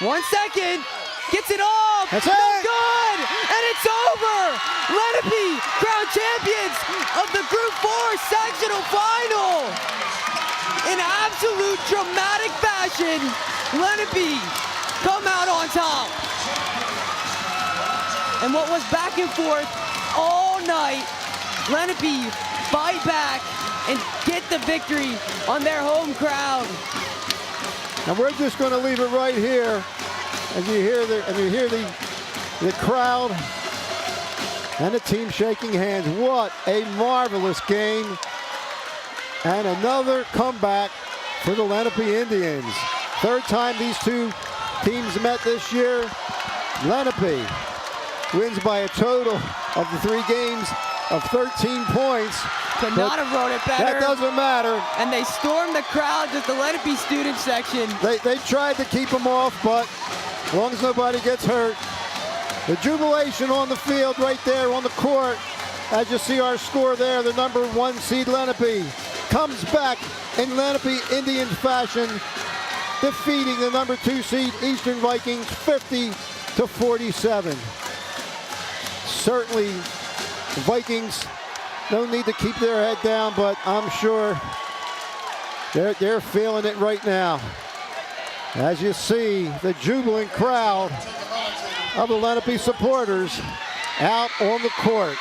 1 second. Gets it off. That's no it. good. And it's over. Lenape, crowned champions of the Group 4 sectional final. In absolute dramatic fashion, Lenape come out on top. And what was back and forth all night, Lenape fight back and get the victory on their home crowd. And we're just going to leave it right here. As you hear the crowd and the team shaking hands. What a marvelous game. And another comeback for the Lenape Indians. 3rd time these 2 teams met this year. Lenape wins by a total of the 3 games of 13 points. Could not have wrote it better. That doesn't matter. And they stormed the crowd at the Lenape student section. They tried to keep them off, but as long as nobody gets hurt. The jubilation on the field right there on the court. As you see our score there, the number 1 seed Lenape comes back in Lenape Indians fashion, defeating the number 2 seed Eastern Vikings 50-47. Certainly the Vikings no need to keep their head down, but I'm sure they're feeling it right now. As you see the jubilant crowd of the Lenape supporters out on the court.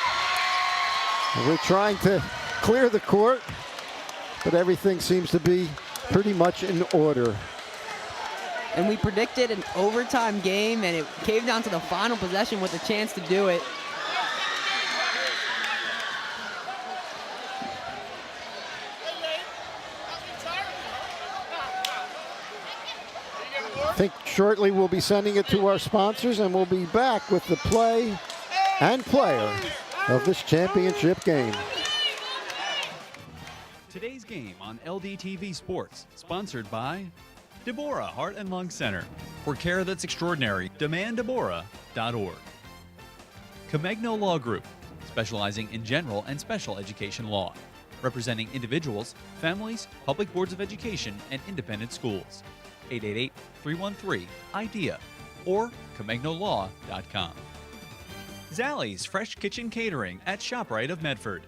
And we're trying to clear the court, but everything seems to be pretty much in order. And we predicted an overtime game, and it came down to the final possession with a chance to do it. think shortly we'll be sending it to our sponsors, and we'll be back with the play and player of this championship game. Today's game on LDTV Sports, sponsored by Deborah Heart and Lung Center. For care that's extraordinary, demanddeborah.org. Comegno Law Group, specializing in general and special education law, representing individuals, families, public boards of education, and independent schools. 888-313-IDEA or ComegnoLaw.com. Zallie's Fresh Kitchen Catering at ShopRite of Medford.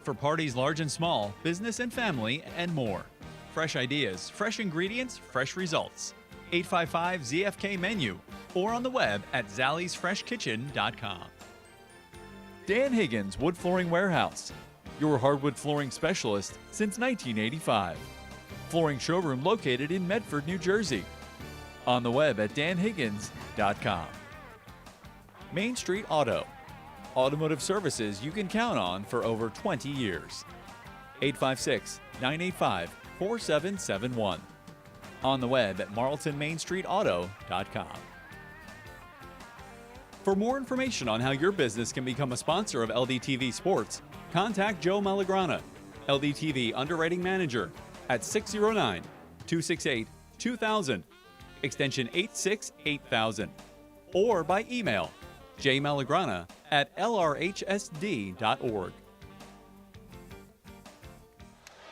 For parties large and small, business and family, and more. Fresh ideas, fresh ingredients, fresh results. 855-ZFK-MENU or on the web at zalliesfreshkitchen.com. Dan Higgins Wood Flooring Warehouse, your hardwood flooring specialist since 1985. Flooring showroom located in Medford, New Jersey. On the web at danhiggins.com. Main Street Auto, automotive services you can count on for over 20 years. 856-985-4771. On the web at marltonmainstreetauto.com. For more information on how your business can become a sponsor of LDTV Sports, contact Joe Malagrana, LDTV Underwriting Manager, at 609-268-2000, extension 868,000, or by email jmalagrana@lrhsd.org.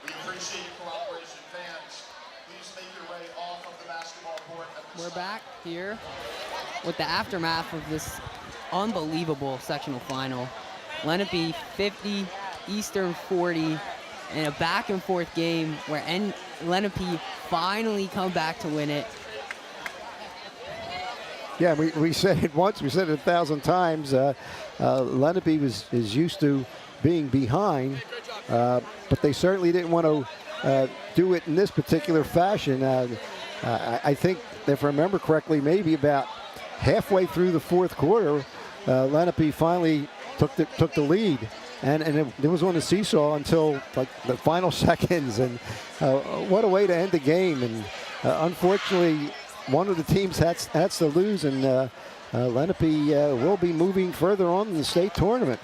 We appreciate your cooperation, fans. Please make your way off of the basketball court. We're back here with the aftermath of this unbelievable sectional final. Lenape 50, Eastern 40, in a back-and-forth game where Lenape finally come back to win it. Yeah, we said it once, we said it 1,000 times. Lenape is used to being behind, but they certainly didn't want to do it in this particular fashion. I think, if I remember correctly, maybe about halfway through the fourth quarter, Lenape finally took the lead, and it was on the seesaw until like the final seconds. And what a way to end the game! And unfortunately, one of the teams has to lose, and Lenape will be moving further on in the state tournament.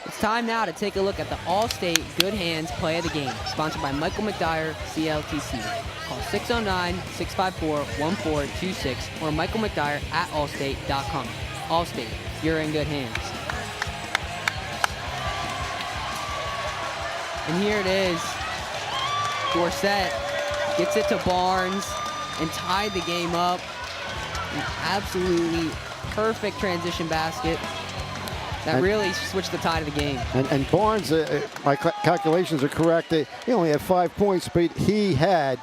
It's time now to take a look at the All-State Good Hands Play of the Game, sponsored by Michael McDyer, CLTC. Call 609-654-1426 or Michael McDyer at allstate.com. Allstate, you're in good hands. And here it is. Dorsett gets it to Barnes and tied the game up. An absolutely perfect transition basket that really switched the tide of the game. And Barnes, my calculations are correct. He only had 5 points, but he had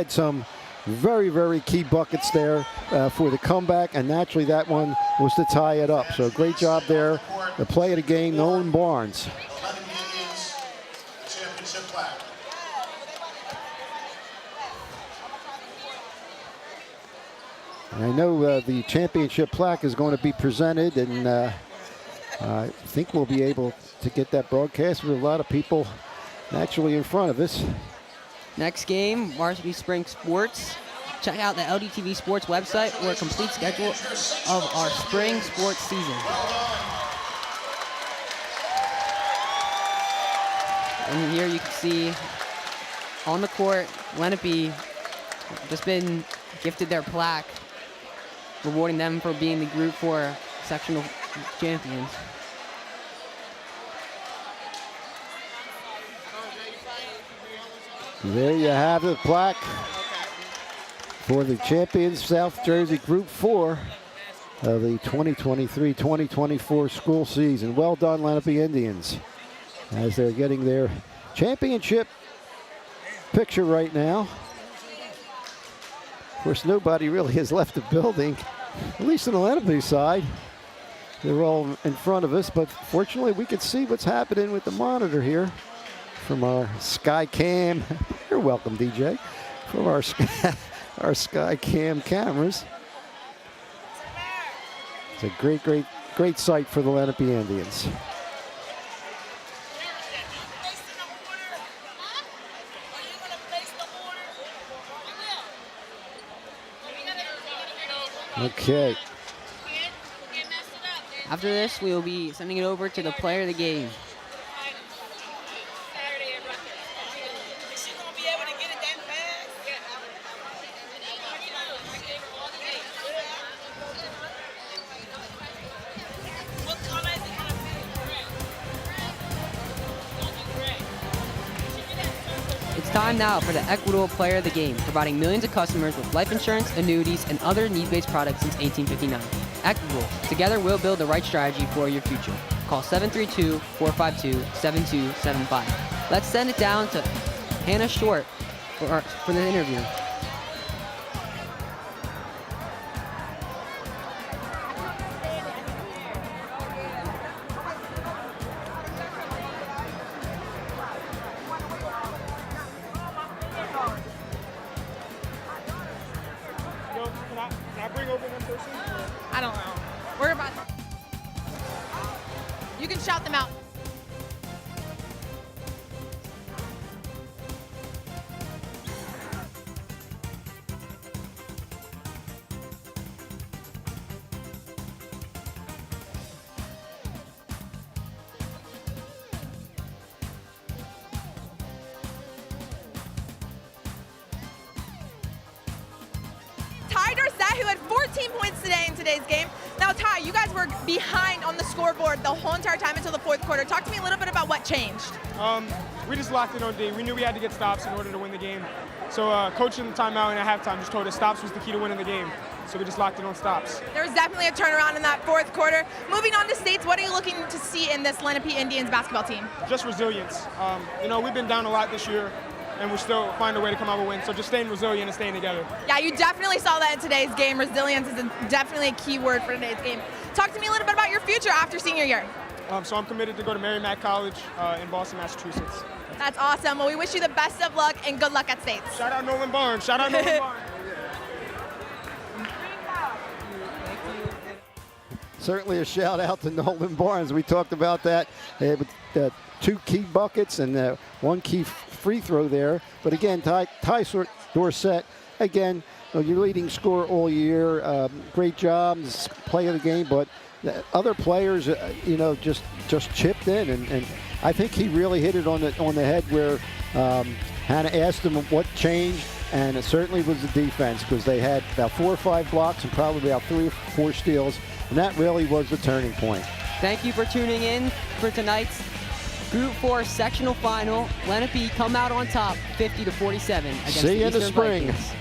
some very, very key buckets there for the comeback, and naturally that one was to tie it up. So great job there. The play of the game, Nolan Barnes. Championship plaque. And I know the championship plaque is going to be presented, and I think we'll be able to get that broadcast with a lot of people naturally in front of us. Next game, Varsity Spring Sports. Check out the LDTV Sports website for a complete schedule of our spring sports season. And here you can see on the court, Lenape just been gifted their plaque, rewarding them for being the Group 4 sectional champions. There you have the plaque for the champions, South Jersey Group 4 of the 2023-2024 school season. Well done, Lenape Indians, as they're getting their championship picture right now. Of course, nobody really has left the building, at least on the Lenape side. They're all in front of us, but fortunately we can see what's happening with the monitor here from our Sky Cam. You're welcome, DJ. From our Sky Cam cameras. It's a great sight for the Lenape Indians. Okay. After this, we will be sending it over to the player of the game. It's time now for the Equitable Player of the Game, providing millions of customers with life insurance, annuities, and other need-based products since 1859. Equitable. Together, we'll build the right strategy for your future. Call 732-452-7275. Let's send it down to Hannah Short for the interview. Can I bring over one person? I don't know. We're about to. You can shout them out. Ty Dorsett, who had 14 points today in today's game. Now, Ty, you guys were behind on the scoreboard the whole entire time until the fourth quarter. Talk to me a little bit about what changed. We just locked in on D. We knew we had to get stops in order to win the game. So coach in the timeout and at halftime just told us stops was the key to winning the game. So we just locked in on stops. There was definitely a turnaround in that fourth quarter. Moving on to states, what are you looking to see in this Lenape Indians basketball team? Just resilience. We've been down a lot this year, and we still find a way to come out with wins. So just staying resilient and staying together. Yeah, you definitely saw that in today's game. Resilience is definitely a key word for today's game. Talk to me a little bit about your future after senior year. So I'm committed to go to Merrimack College in Boston, Massachusetts. That's awesome. Well, we wish you the best of luck and good luck at states. Shout out Nolan Barnes. Shout out Nolan Barnes. Certainly a shout out to Nolan Barnes. We talked about that. With, 2 key buckets and 1 key free throw there. But again, Ty Dorsett, again, your leading scorer all year. Great job, play of the game. But other players, just chipped in, and I think he really hit it on the head where Hannah asked him what changed, and it certainly was the defense, because they had about 4 or 5 blocks and probably about 3 or 4 steals, and that really was the turning point. Thank you for tuning in for tonight's Group 4 sectional final. Lenape come out on top 50-47 against the Eastern Vikings.